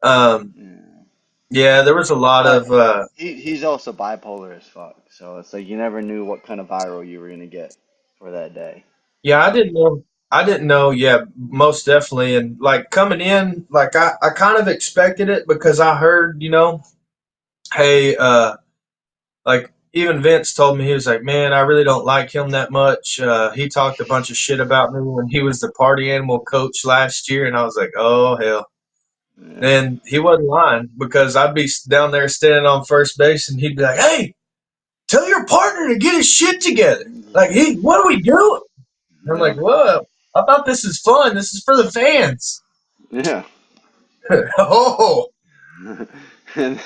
Um. Yeah. Yeah, there was a lot But of. he's also bipolar as fuck. So it's like you never knew what kind of viral you were gonna get for that day. Yeah, I didn't know. I didn't know. Yeah, most definitely. And like coming in, like I kind of expected it because I heard, hey, like even Vince told me he was like, man, I really don't like him that much. He talked a bunch of shit about me when he was the party animal coach last year, and I was like, oh hell. Yeah. And he wasn't lying because I'd be down there standing on first base, and he'd be like, hey, tell your partner to get his shit together. Like, what are we doing? And I'm like, Yeah. whoa, I thought this is fun. This is for the fans. Yeah. Oh, and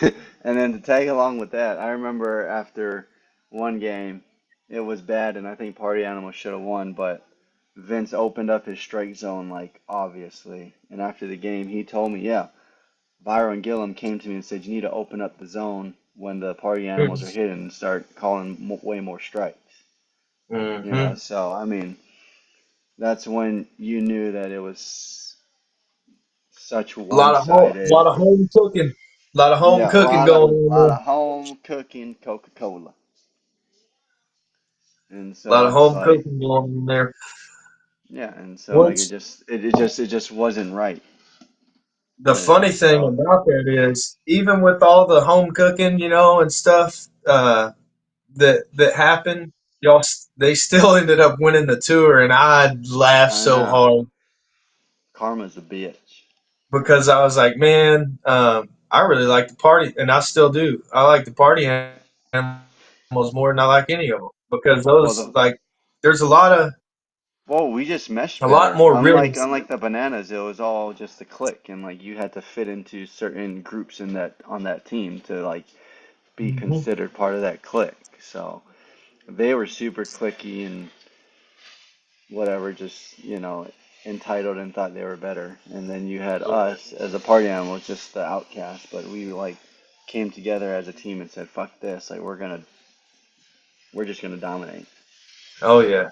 and then to tag along with that, I remember after one game, it was bad, and I think Party Animal should have won, but Vince opened up his strike zone like obviously, and after the game, he told me, yeah, Byron Gillum came to me and said you need to open up the zone when the Party Animals are hitting and start calling way more strikes. mm-hmm. So I mean, that's when you knew that it was such A one-sided. lot of home cooking, a lot of home Yeah, cooking going on lot there. of home cooking Coca-Cola. And A lot so of it's home like, cooking going on there. yeah, and so like Once it just wasn't right. the funny thing So about that is, even with all the home cooking, and stuff that happened, they still ended up winning the tour, and I laughed I so know hard karma's a bitch. because I was like, man, I really like the party, and I still do. I like the party animals more than I like any of them because Well, those like there's we just meshed a lot better. more real. Unlike the bananas, it was all just a click, and like you had to fit into certain groups in that on that team to like be Mhm. considered part of that clique. So they were super clicky and whatever, just entitled and thought they were better. And then you had us as a party animal, just the outcast. But we like came together as a team and said, "Fuck this! Like we're just gonna dominate." Oh yeah.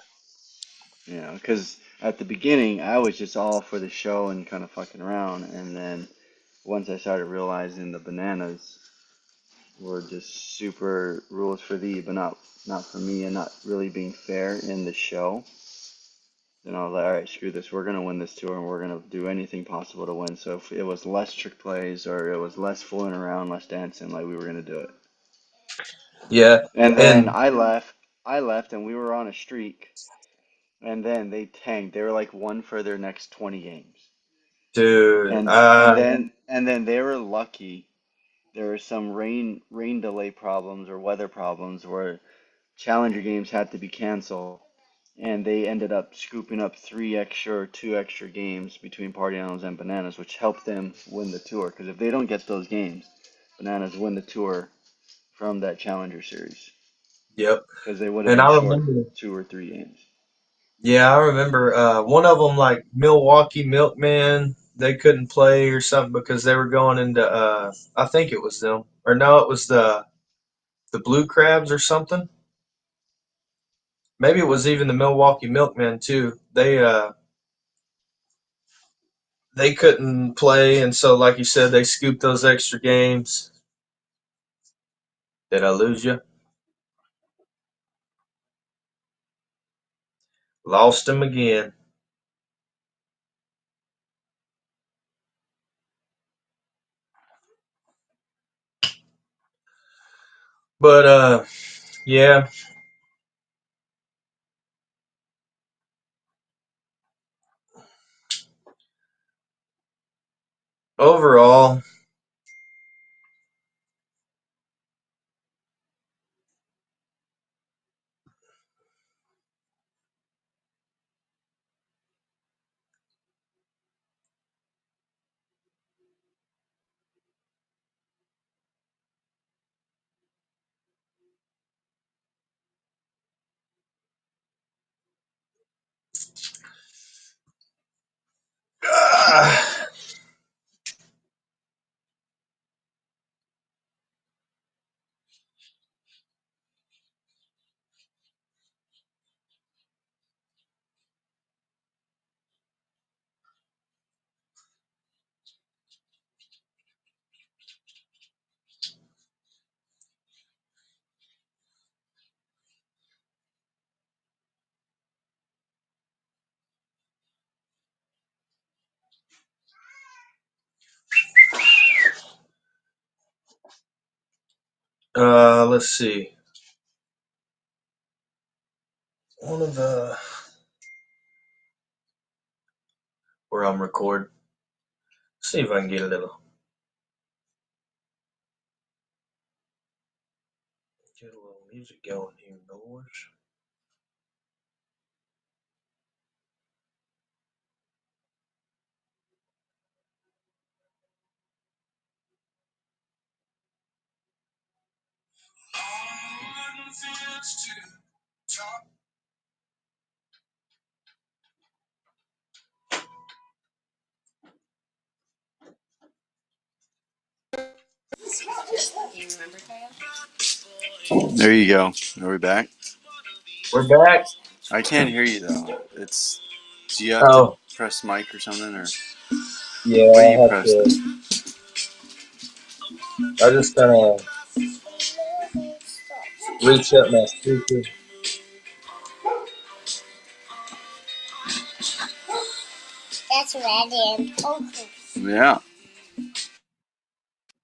You know, because at the beginning I was just all for the show and kind of fucking around, and then once I started realizing the bananas were just super rules for thee, but not for me, and not really being fair in the show, then I was like, all right, screw this. We're gonna win this tour, and we're gonna do anything possible to win. So if it was less trick plays or it was less fooling around, less dancing, like we were gonna do it. Yeah. And then And I left, and we were on a streak. And then they tanked. They were like one for their next 20 games. dude, And then they were lucky. There were some rain delay problems or weather problems where Challenger games had to be canceled, and they ended up scooping up three extra or two extra games between Party Animals and Bananas, which helped them win the tour. Because if they don't get those games, Bananas win the tour from that Challenger series yep. because they would have And been I short remember. 2 or 3 games. Yeah, I remember one of them, like Milwaukee Milkman, they couldn't play or something because they were going into I think it was them. Or no, it was the Blue Crabs or something. Maybe it was even the Milwaukee Milkmen too. They couldn't play, and so like you said, they scooped those extra games. Did I lose you? Lost him again. But yeah, overall, let's see. One of the where I'm recording. See if I can get a little music going here, boys. There you go. Are we back? We're back. I can't hear you though. Do you have to Oh, press mic or something, or yeah, what do you I have press to. then? I just kind of reset my speaker. That's red and purple. Yeah.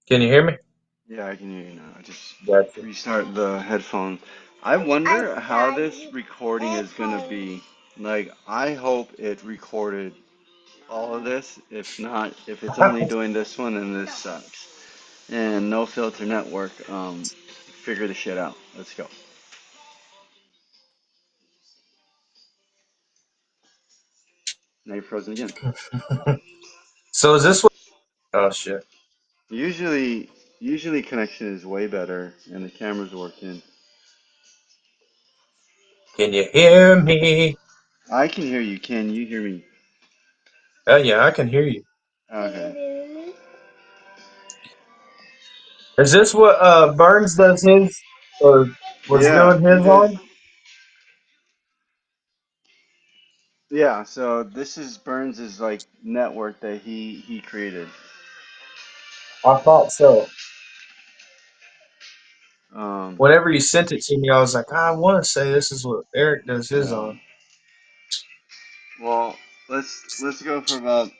Can you hear me? Yeah, I can hear you now. I just Gotcha. restart the headphone. I I wonder how got this recording is gonna headphones. be. Like, I hope it recorded all of this. If not, if it's only doing this one, then this sucks. And No Filter Network, figure the shit out. Let's go. Now you're frozen again. So is this what? Oh shit! Usually, usually connection is way better, and the camera's working. Can you hear me? I can hear you. Can you hear me? Oh yeah, I can hear you. Can you Okay. hear me? Is this what Burns does his or was Yeah, doing he his did. on? Yeah, so this is Burns's like network that he created. I thought so. Um, Whenever you sent it to me, I was like, I want to say this is what Eric does his yeah. on. Well, let's go for about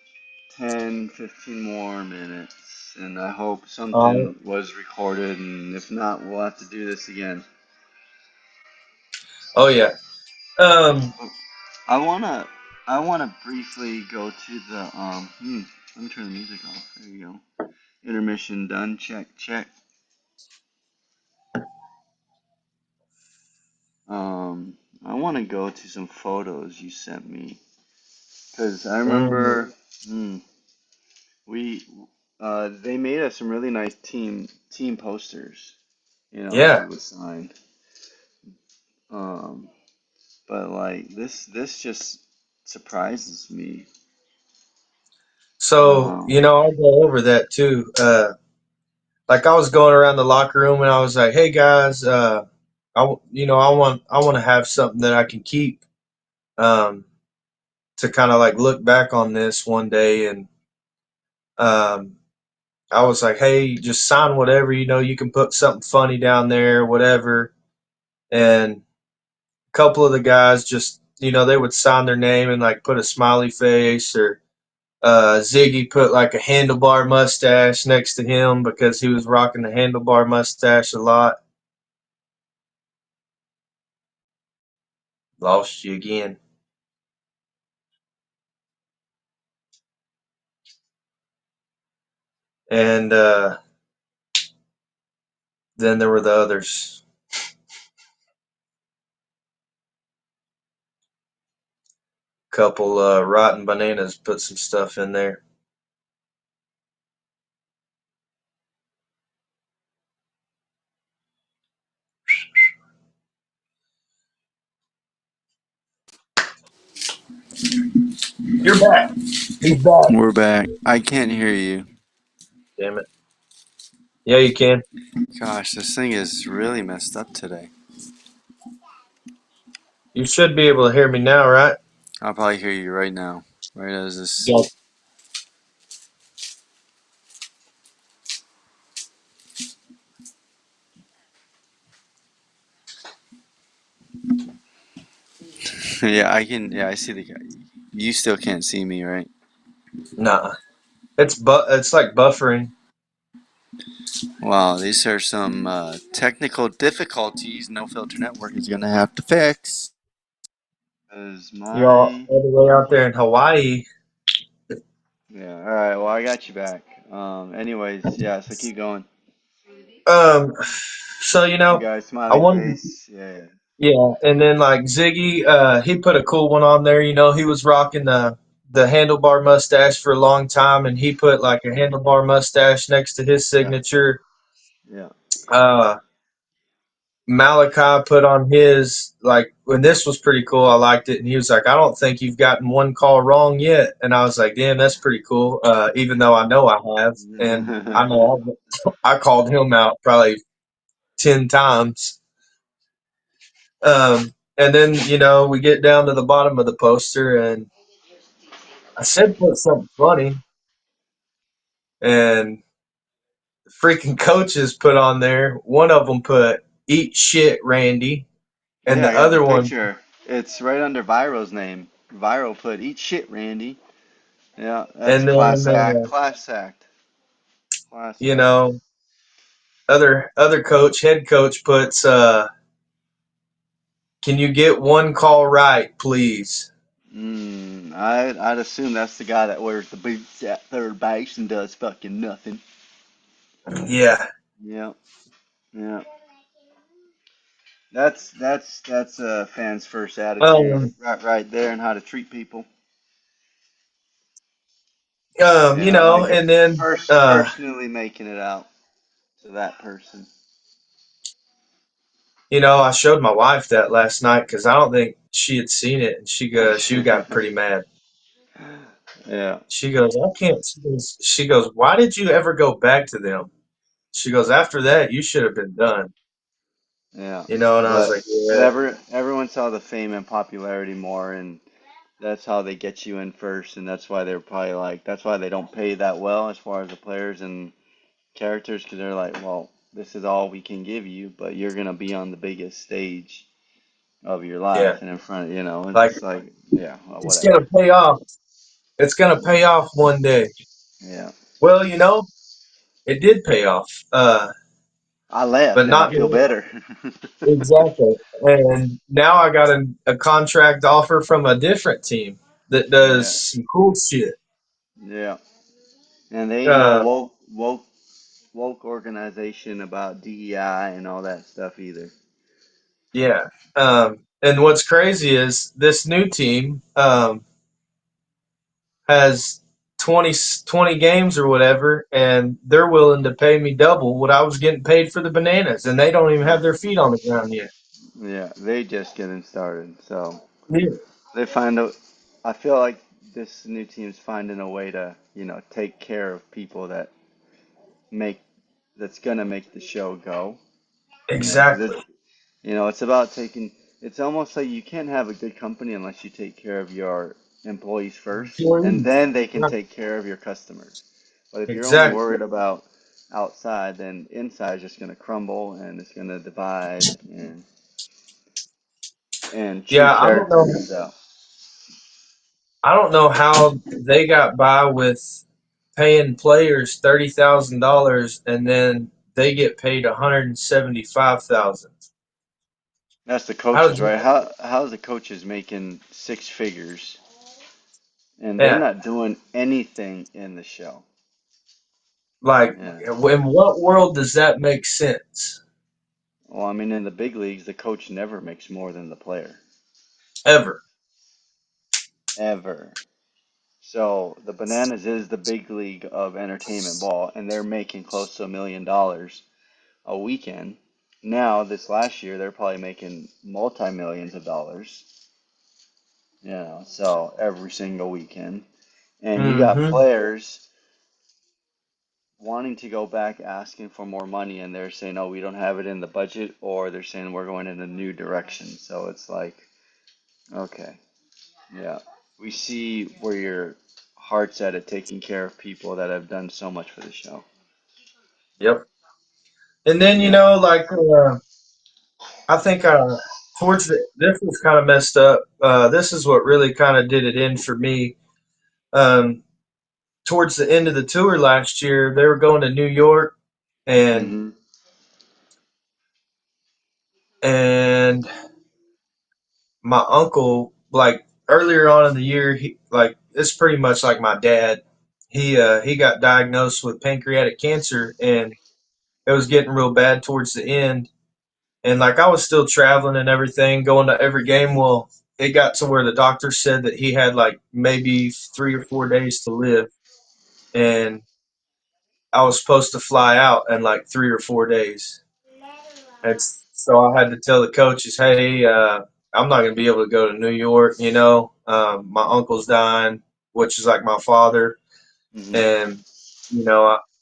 10, 15 more minutes, and I hope Uh, something was recorded, and if not, we'll have to do this again. oh yeah. Um. I wanna I wanna briefly go to the let me turn the music off. There you go. Intermission done. Check check. I wanna go to some photos you sent me because I mm, remember we they made us some really nice team posters. You know that we yeah. would sign. Um, but like this just surprises me. So I'll go over that too. Like I was going around the locker room and I was like, "Hey guys, I want to have something that I can keep um, to kind of like look back on this one day." And um, I was like, "Hey, just sign whatever. You can put something funny down there, whatever." And a couple of the guys just they would sign their name and like put a smiley face or Ziggy put like a handlebar mustache next to him because he was rocking the handlebar mustache a lot. Lost you again. And then there were the others. Couple rotten bananas put some stuff in there. You're back. He's back. We're back. I can't hear you. Damn it. Yeah, you can. Gosh, this thing is really messed up today. You should be able to hear me now, right? I'll probably hear you right now. Right as this. Yeah. Yeah, I can. Yeah, I see the guy. You still can't see me, right? Nah. It's like buffering. Wow, these are some technical difficulties No Filter Network is gonna have to fix. Cause You're all my the way out there in Hawaii. yeah. All right. Well, I got you back. Anyways, yeah. So keep going. Um so The guy, I smiley wanted face. Yeah. Yeah, and then like Ziggy, he put a cool one on there. He was rocking the handlebar mustache for a long time, and he put like a handlebar mustache next to his Yeah. signature. Yeah. Uh, Malachi put on his like when this was pretty cool. I liked it, and he was like, "I don't think you've gotten one call wrong yet." And I was like, "Damn, that's pretty cool." Even though I know I have, and I know I called him out probably 10 times. And then we get down to the bottom of the poster, and I said put something funny, and the freaking coaches put on there. One of them put "Eat shit, Randy," and Yeah, I the got the other one, picture. It's right under Viro's name. Viro put "Eat shit, Randy." Yeah, that's and then class act. Class act. Class you act. know, other coach, head coach puts, "Can you get one call right, please?" I'd assume that's the guy that wears the boots at third base and does fucking nothing. Yeah. Yep. Yeah. That's a fan's first attitude Um. right there and how to treat people. Yeah, like you're And then personally making it out to that person. I showed my wife that last night because I don't think she had seen it, and she got pretty mad. Yeah. She goes, I can't. She goes, why did you ever go back to them? She goes, after that, you should have been done. Yeah, And I was but like, yeah, everyone saw the fame and popularity more, and that's how they get you in first, and that's why they're probably like that's why they don't pay that well as far as the players and characters, because they're like, well, this is all we can give you, but you're gonna be on the biggest stage of your yeah, life and in front, like it's like, yeah, well, it's whatever. gonna pay off. It's gonna pay off one day. Yeah, Well, it did pay off, I but left and I not feel me. better. Exactly. And now I got a contract offer from a different team that does Yeah, some cool shit. yeah, and they ain't no Uh, woke organization about DEI and all that stuff either. yeah. And what's crazy is this new team has 20 games or whatever, and they're willing to pay me double what I was getting paid for the bananas, and they don't even have their feet on the ground yet. Yeah, they just getting started, so Yeah. they find a. I feel like this new team's finding a way to, take care of people make that's gonna make the show go. Because Exactly. it's about taking. It's almost like you can't have a good company unless you take care of your employees first, and Employees. then they can Right. take care of your customers. But if you're only Exactly. worried about outside, then inside is just gonna crumble and it's gonna divide and true Yeah, I don't know. characters. So I don't know how they got by with paying players $30,000 and then they get paid 175,000. that's the How coaches, did you? right? How's the coaches making six figures and they're Yeah, not doing anything in the show? like Yeah. in what world does that make sense? Well, I mean, in the big leagues, the coach never makes more than the player, Ever. ever. So the Bananas is the big league of entertainment ball, and they're making close to $1 million a weekend. Now, this last year, they're probably making multi-millions of dollars, so every single weekend. And you got Mm-hmm. players wanting to go back asking for more money, and they're saying, oh, we don't have it in the budget, or they're saying we're going in a new direction. So it's like, okay, yeah, we see where your heart's at taking care of people that have done so much for the show. Yep. And then Yeah. I think towards this was kind of messed up. This is what really kind of did it in for me. Um, Towards the end of the tour last year, they were going to New York, and Hmm. and my uncle, like earlier on in the year, he like it's pretty much like my dad. He got diagnosed with pancreatic cancer, and it was getting real bad towards the end. And like I was still traveling and everything, going to every game. Well, it got to where the doctor said that he had like maybe 3 or 4 days to live, and I was supposed to fly out in like 3 or 4 days. And so I had to tell the coaches, hey, I'm not going to be able to go to New York. My uncle's dying, which is like my father, Hmm. and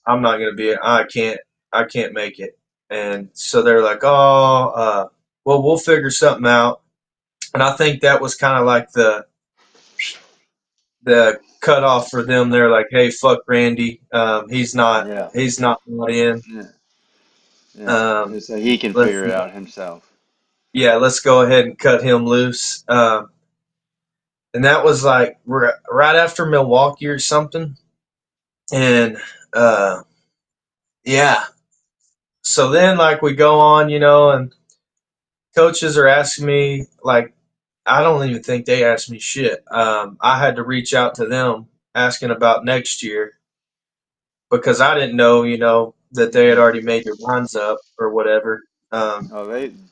I'm not going to be. I can't make it. And so they're like, oh, well, we'll figure something out. And I think that was kind of like the cutoff for them. They're like, hey, fuck Randy. Yeah. He's not in. Yeah. Yeah. Um, So he can let's figure it out himself. yeah, let's go ahead and cut him loose. And that was like right after Milwaukee or something. And uh, yeah, so then like we go on, and coaches are asking me like I don't even think they asked me shit. I had to reach out to them asking about next year because I didn't know, that they had Hmm. already made their minds up or whatever. Oh,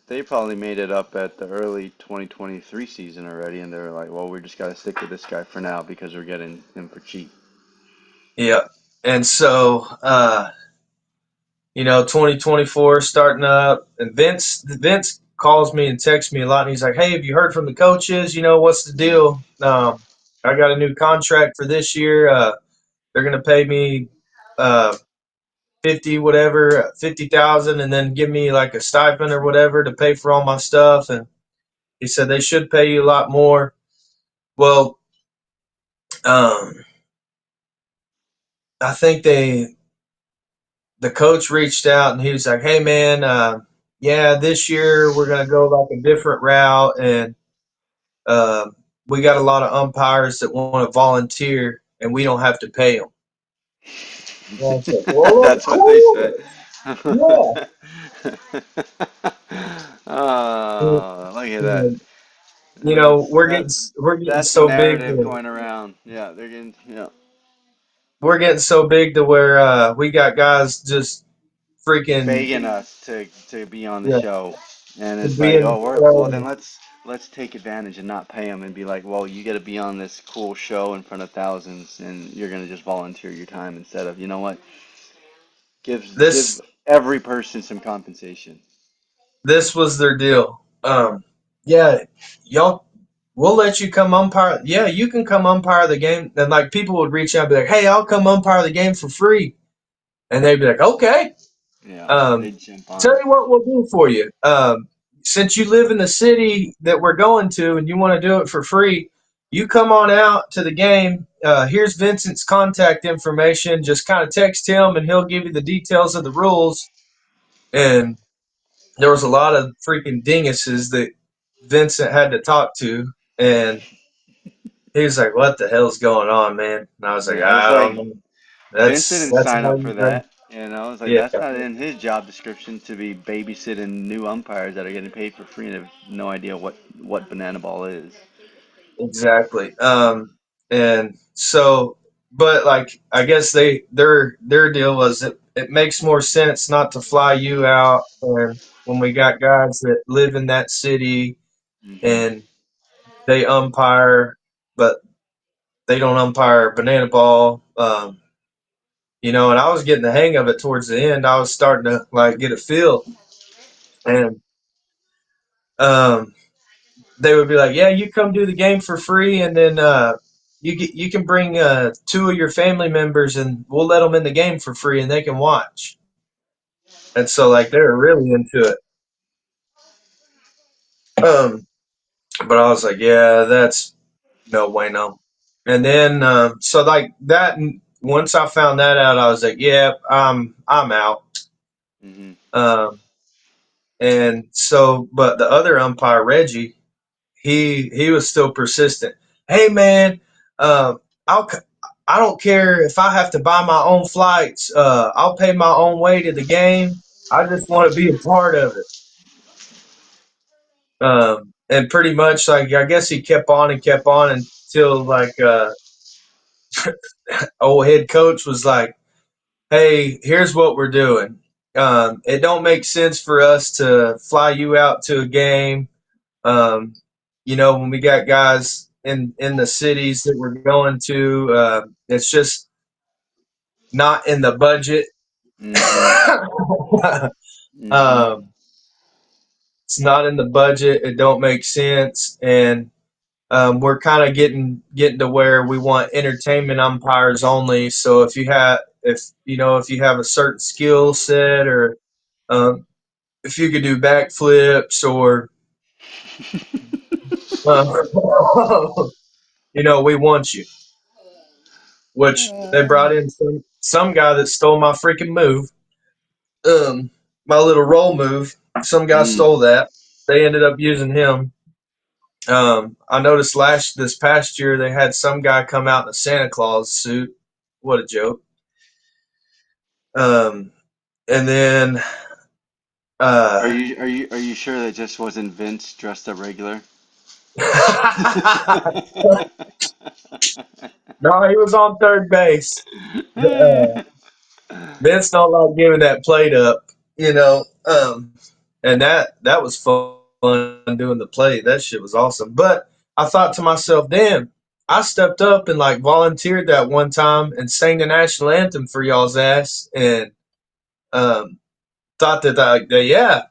they probably made it up at the early 2023 season already, and they're like, well, we just got to stick with this guy for now because we're getting him for cheap. Yeah, and so 2024 starting up, and Vince calls me and texts me a lot, and he's like, "Hey, have you heard from the coaches? What's the deal? I got a new contract for this year. They're gonna pay me uh, whatever, 50,000, and then give me like a stipend or whatever to pay for all my stuff. And he said they should pay you a lot more. Well, um, I think the coach reached out and he was like, "Hey man, yeah, this year we're gonna go like a different route, and uh, we got a lot of umpires that want to volunteer, and we don't have to pay them." And I said, "Well, that's That's what they said. cool. Yeah." Oh, look at that. And, That's we're getting that's the so big. narrative going around. Yeah, they're getting We're getting so big to where we got guys just freaking, begging us to be on the yeah, show, and to it's be like, in the oh, well then show. let's take advantage and not pay them and be like, well, you got to be on this cool show in front of thousands, and you're gonna just volunteer your time instead of, you know what, give This every person some compensation. this was their deal. Yeah, y'all, we'll let you come umpire. Yeah, you can come umpire the game. And like people would reach out and be like, "Hey, I'll come umpire the game for free," and they'd be like, "Okay." Yeah, Um, they jump on Tell it. you what we'll do for you. Since you live in the city that we're going to and you want to do it for free, you come on out to the game. Here's Vincent's contact information. Just kind of text him and he'll give you the details of the rules. And there was a lot of freaking dinguses that Vincent had to talk to. And he was like, "What the hell's going on, man?" And I was like, Yeah, it's "I don't like know. Vince That's didn't that's sign how up you for know." that. You know, it's like Yeah, that's not in his job description to be babysitting new umpires that are getting paid for free and have no idea what banana ball is. exactly. And so, but like, I guess their deal was it makes more sense not to fly you out, and when we got guys that live in that city Hmm. and they umpire, but they don't umpire banana ball. And I was getting the hang of it towards the end. I was starting to like get a feel, and um, they would be like, "Yeah, you come do the game for free, and then you can bring two of your family members, and we'll let them in the game for free, and they can watch." And so like they were really into it. Um, but I was like, "Yeah, that's no way, no." And then so like that, once I found that out, I was like, "Yeah, I'm out." Hmm. Um, and so, but the other umpire, Reggie, he was still persistent. "Hey man, I'll I don't care if I have to buy my own flights. I'll pay my own way to the game. I just want to be a part of it." And pretty much like I guess he kept on and kept on until like old head coach was like, "Hey, here's what we're doing. It don't make sense for us to fly you out to a game. Um, when we got guys in the cities that we're going to, it's just not in the budget." Hmm. Hmm. um, it's not in the budget. It don't make sense, and we're kind of getting to where we want entertainment umpires only. So if you have a certain skill set, or um, if you could do backflips, or uh, we want you. Which they brought in some guy that stole my freaking move, my little roll move. Some guy Mm. stole that. They ended up using him. I noticed this past year they had some guy come out in a Santa Claus suit. What a joke! Um, and then Are uh, you sure that just wasn't Vince dressed up regular? no, he was on third base. Vince don't like giving that plate up, and that was fun doing the plate. That shit was awesome. But I thought to myself, damn, I stepped up and like volunteered that one time and sang the national anthem for y'all's ass, and um, thought yeah,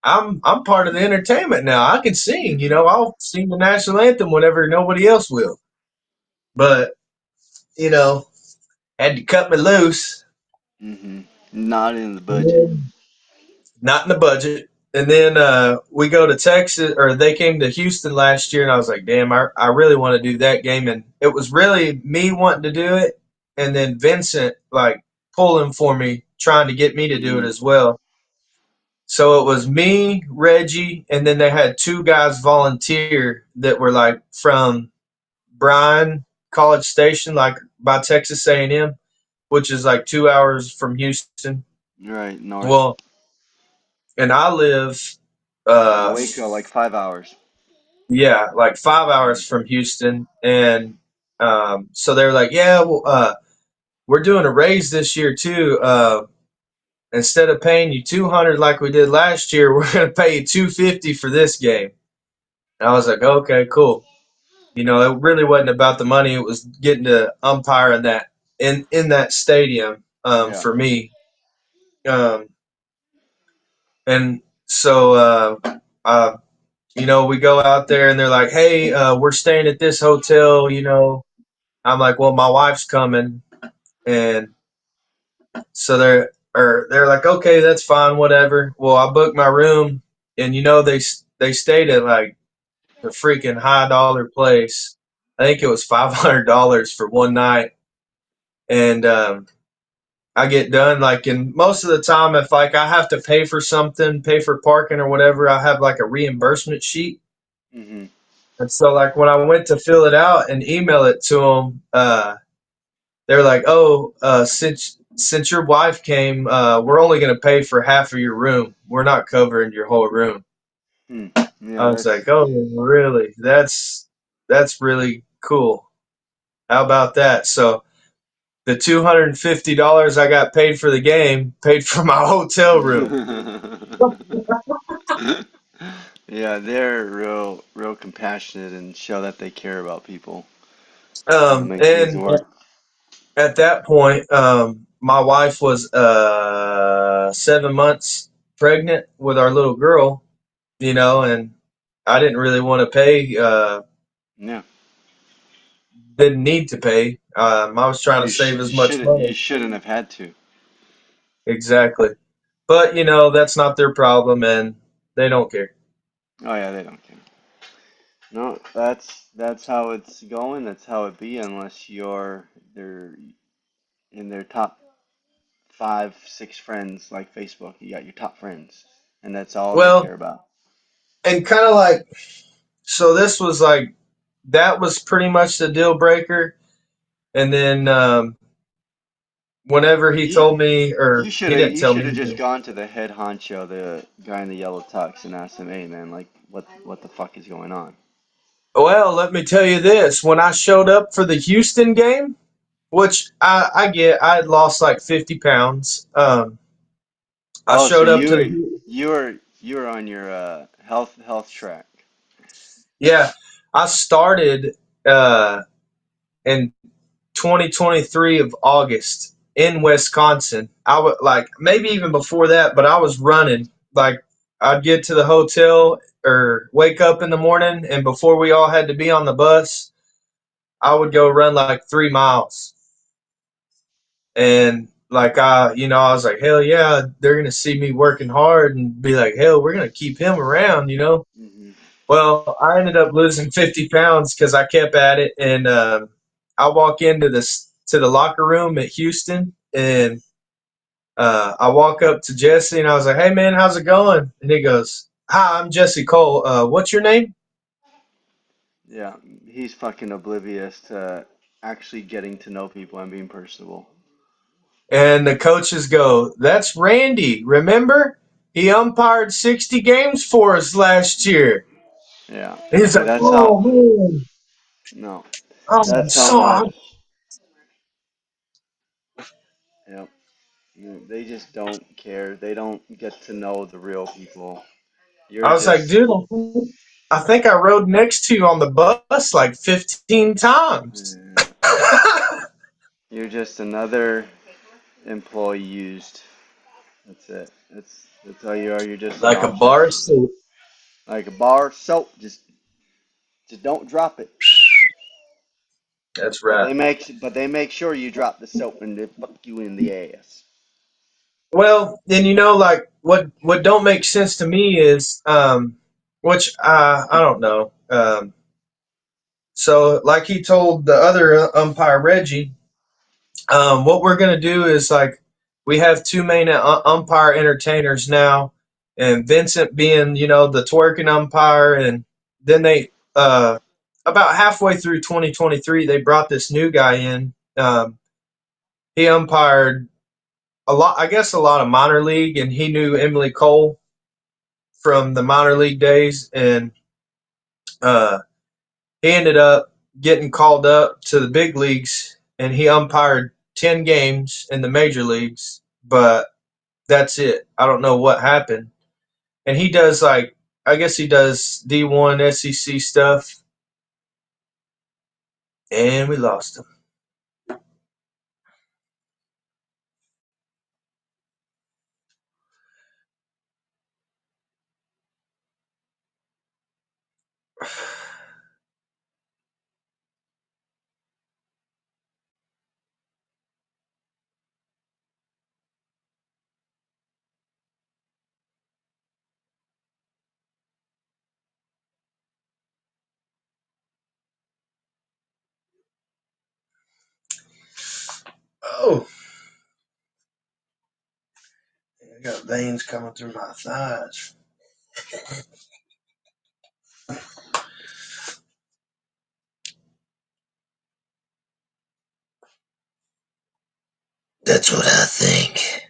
I'm part of the entertainment now. I can sing, Hmm. I'll sing the national anthem whenever nobody else will. But you know, had to cut me loose. Hmm. Not in the And budget. then, not in the budget. And then we go to Texas, or they came to Houston last year, and I was like, damn, I really want to do that game. And it was really me wanting to do it, and then Vincent like pulling for me, trying to get me to do it Hmm. as well. So it was me, Reggie, and then they had two guys volunteer that were like from Bryan College Station, like by Texas A&M, which is like 2 hours from Houston. Right, north. Well, and I live, In uh, Waco, like 5 hours. yeah, like 5 hours Hmm. from Houston, and so they were like, yeah, well, we're doing a raise this year too. Instead of paying you 200 like we did last year, we're gonna pay you 250 for this game. And I was like, okay, cool. It really wasn't about the money. It was getting to umpire in that stadium Yeah. for me. Um, and so we go out there and they're like, hey, we're staying at this hotel. I'm like, well, my wife's coming, and so they're like, okay, that's fine, whatever. Well, I booked my room, and they stayed at like the freaking high dollar place. I think it was $500 for one night, and I get done like, and most of the time, if like I have to pay for something, pay for parking or whatever, I have like a reimbursement sheet. Hmm. And so like when I went to fill it out and email it to them, they're like, "Oh, since your wife came, we're only going to pay for half of your room. We're not covering your whole room." Hmm. I Yeah, was that's. like, "Oh, really? That's really cool. How about that?" So the $250 I got paid for the game paid for my hotel room. Yeah, they're real compassionate and show that they care about people. Make things And work. at that point, my wife was 7 months pregnant with our little girl, and I didn't really want to pay. Yeah, Didn't need to pay. I was trying to save as much you money. shouldn't have had to. Exactly. But, that's not their problem and they don't care. Oh yeah, they don't care. No, that's how it's going. That's how it be. Unless they're in their top 5, 6 friends like Facebook. You got your top friends, and that's all they Well, care about. and kind of like, so this was like, that was pretty much the deal breaker. And then whenever he You told me, or he didn't you tell should me, have just gone to the head honcho, the guy in the yellow tux, and asked him, "Hey man, like what the fuck is going on?" well, let me tell you this. When I showed up for the Houston game, which I get, I had lost like 50 pounds. I Oh, so showed up to the, you were on your health track. yeah, I started uh, in 2023 of August in Wisconsin. I would like maybe even before that, but I was running. Like I'd get to the hotel or wake up in the morning, and before we all had to be on the bus, I would go run like 3 miles. And like I was like, hell yeah, they're gonna see me working hard and be like, hell, we're gonna keep him around. Hmm. Well, I ended up losing 50 pounds because I kept at it, and I walk into this to the locker room at Houston, and I walk up to Jesse, and I was like, "Hey, man, how's it going?" And he goes, "Hi, I'm Jesse Cole. What's your name?" Yeah, he's fucking oblivious to actually getting to know people and being personable. And the coaches go, "That's Randy. Remember, he umpired 60 games for us last year." Yeah, And he's yeah, like, that's how. "Oh man, No, I'm that's how sorry." much. Yep. They just don't care. They don't get to know the real people. You're I was like, just, "Dude, I think I rode next to you on the bus like 15 times." uh, you're just another employee used. That's it. That's all you are. You're just an Like a object, bar suit. like a bar of soap. Just don't drop it. That's But right. they make sure you drop the soap and they fuck you in the ass. Well, and like what don't make sense to me is, which I don't know. So like he told the other umpire Reggie, what we're gonna do is like we have two main umpire entertainers now, and Vincent being the twerking umpire, and then they about halfway through 2023 they brought this new guy in. He umpired a lot, I guess, a lot of minor league, and he knew Emily Cole from the minor league days, and uh, he ended up getting called up to the big leagues, and he umpired 10 games in the major leagues, but that's it. I don't know what happened. And he does like, I guess he does D1 SEC stuff, and we lost him. Oh, I got veins coming through my thighs. That's what I think.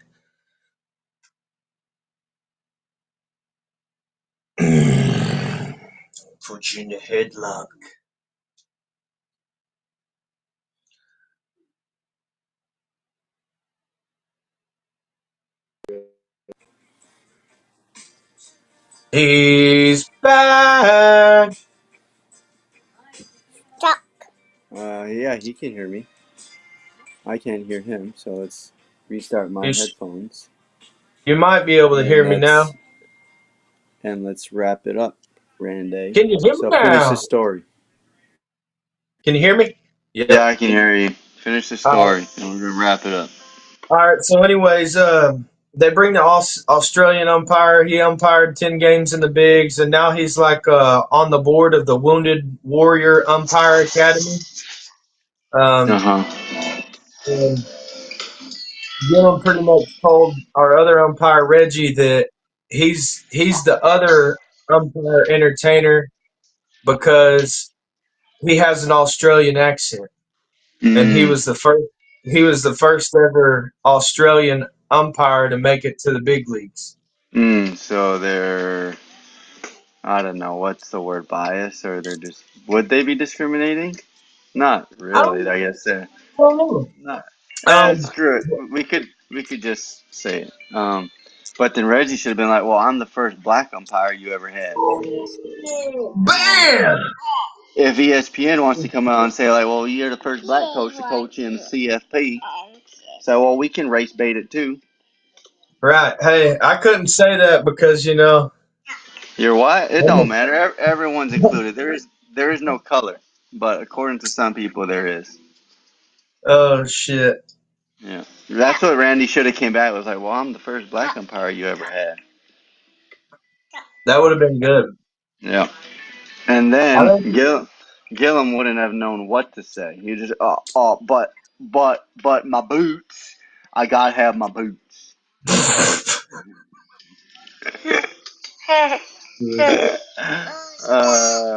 Put you in the headlock. He's back. Duck. Yeah, he can hear me. I can't hear him, so let's restart my You, headphones you might be able to and hear me now. let's wrap it up, Randy. Can you hear me So finish the now? story. Can you hear me? Yeah, Yep. I can hear you. Finish the All right. story, and we're gonna wrap it up. All right. So, anyways, they bring the Australian umpire. He umpired 10 games in the bigs, and now he's like on the board of the Wounded Warrior Umpire Academy. Uh Um, huh. and Gillum pretty much told our other umpire Reggie that he's the other umpire entertainer because he has an Australian accent, and he Mm, was the first. He was the first ever Australian umpire to make it to the big leagues. so they're, I don't know, what's the word, bias, or they're just, would they be discriminating? Not I really, don't, I guess. I don't know. Not. Um, Screw it. We could just say it. But then Reggie should have been like, "Well, I'm the first black umpire you ever had." Bam! If ESPN wants to come out and say like, "Well, you're the first black coach to coach in CFP," so well, we can race bait it too. Right. Hey, I couldn't say that because You're what? It I'm don't matter. Everyone's included. There is no color, but according to some people, there is. oh shit, Yeah, that's what Randy should have came back. Was like, "Well, I'm the first black umpire you ever had." that would have been good. Yeah. And I then think. Gillum wouldn't have known what to say. He just, but my boots. I gotta have my boots.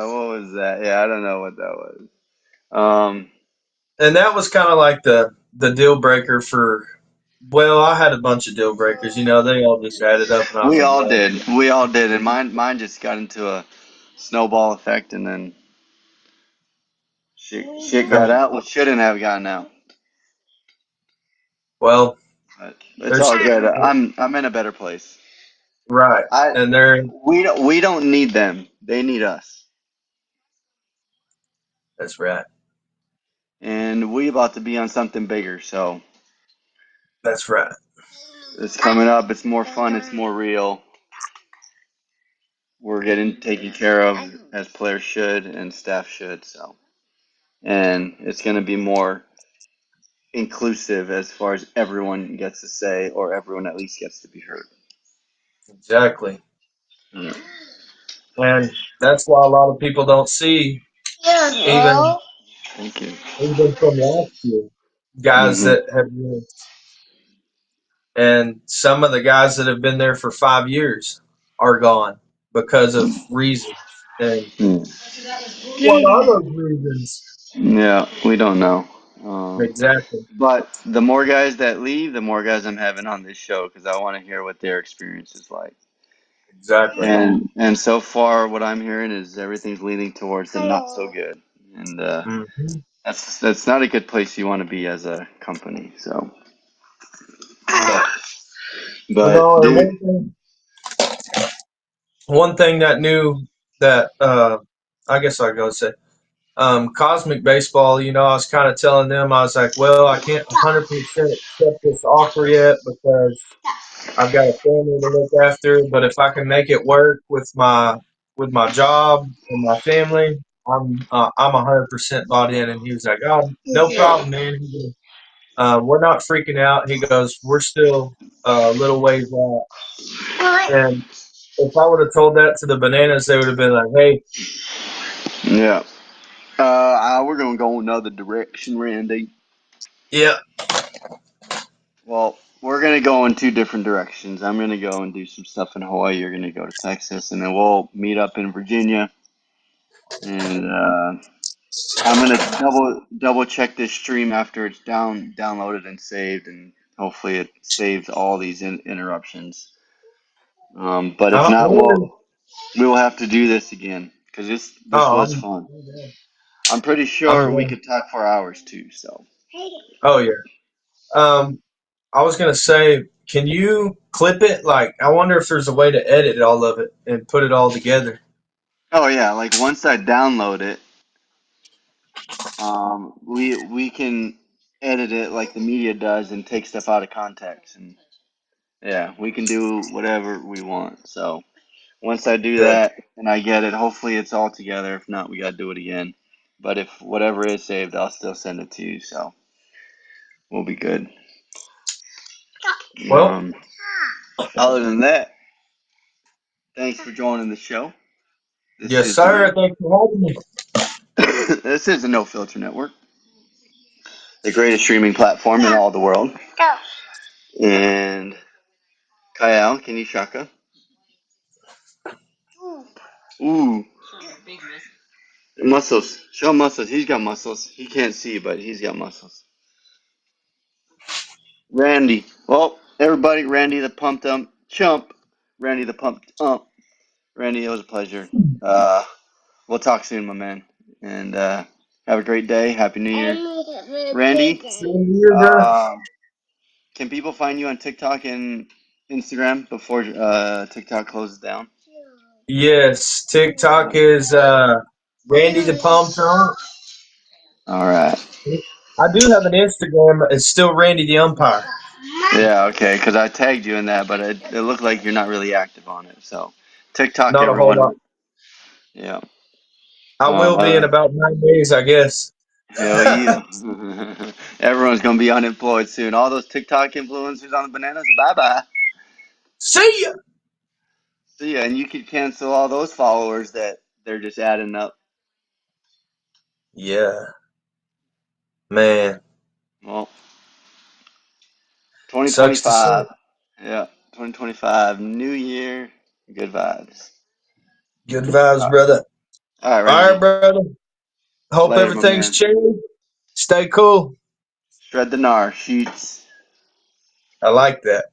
What was that? Yeah, I don't know what that was. Um, And that was kind of like the deal breaker for. Well, I had a bunch of deal breakers. They all just added up, and I was we like, all well, did. We all did, and mine just got into a snowball effect, and then shit got out. What shouldn't have gotten out. well, But it's there's all good. I'm in a better place. right, I and there. we don't need them. They need us. That's right. And we about to be on something bigger. So That's right. it's coming up. It's more fun. It's more real. We're getting taken care of as players should and staff should. So, and it's going to be more. inclusive as far as everyone gets to say, or everyone at least gets to be heard. Exactly. Yeah. And that's why a lot of people don't see even Thank you. even from last year guys Hmm. that have been, and some of the guys that have been there for 5 years are gone because of reasons. And what are those reasons? Yeah, we don't know. Exactly. But the more guys that leave, the more guys I'm having on this show because I want to hear what their experience is like. Exactly. And so far, what I'm hearing is everything's leaning towards the not so good, and Hmm. that's not a good place you want to be as a company. So, No. but And dude, one thing that new that I guess I go say Cosmic Baseball. I was kind of telling them, I was like, well, I can't 100% accept this offer yet because I've got a family to look after. But if I can make it work with my job and my family, I'm 100% bought in. And he was like, oh, no problem, man. He goes, we're not freaking out. He goes, we're still a little ways out. And if I would have told that to the Bananas, they would have been like, hey, yeah, we're gonna go another direction, Randy. yeah, Well, we're gonna go in two different directions. I'm gonna go and do some stuff in Hawaii. You're gonna go to Texas, and then we'll meet up in Virginia. And I'm gonna double check this stream after it's downloaded and saved, and hopefully it saves all these interruptions. But if I not, wonder. we will have to do this again because this Oh, was fun. I'm pretty I'm sure we down. could talk for hours too. So. Oh yeah. Um, I was gonna say, can you clip it? Like, I wonder if there's a way to edit all of it and put it all together. Oh yeah, like once I download it, we can edit it like the media does and take stuff out of context, and yeah, we can do whatever we want. So once I do Good. that and I get it, hopefully it's all together. If not, we gotta do it again. But if whatever is saved, I'll still send it to you. So we'll be good. Well, Um, other than that, thanks for joining the show. This yes, is the sir. Thanks for having me. this is the No Filter Network, the greatest streaming platform in all the world. And Kyle, can you shaka? Ooh, muscles. Show muscles. He's got muscles. He can't see, but he's got muscles. Randy. Well, everybody, Randy the pumped chump. Randy the pumped ump. Randy, it was a pleasure. We'll talk soon, my man. And have a great day. Happy New Year. Randy, Same here, brother. can people find you on TikTok and Instagram before TikTok closes down? Yes, TikTok is Randy the Palm Trunk. All right. I do have an Instagram. It's still Randy the Umpire. Yeah, okay, because I tagged you in that, but it looked like you're not really active on it. So, TikTok, Not a whole lot. everyone. Yeah. I will be in about 9 days, I guess. Hell yeah. Everyone's going to be unemployed soon. All those TikTok influencers on the bananas, bye bye. See ya. See ya. And you could cancel all those followers that they're just adding up. Yeah, man. Well, Sucks to see. 2025. Yeah, 2025. New year. Good vibes. Good vibes, All brother. right, All right, Randy. brother. Hope Later, my everything's man. chill. Stay cool. Shred the gnar. Sheets. I like that.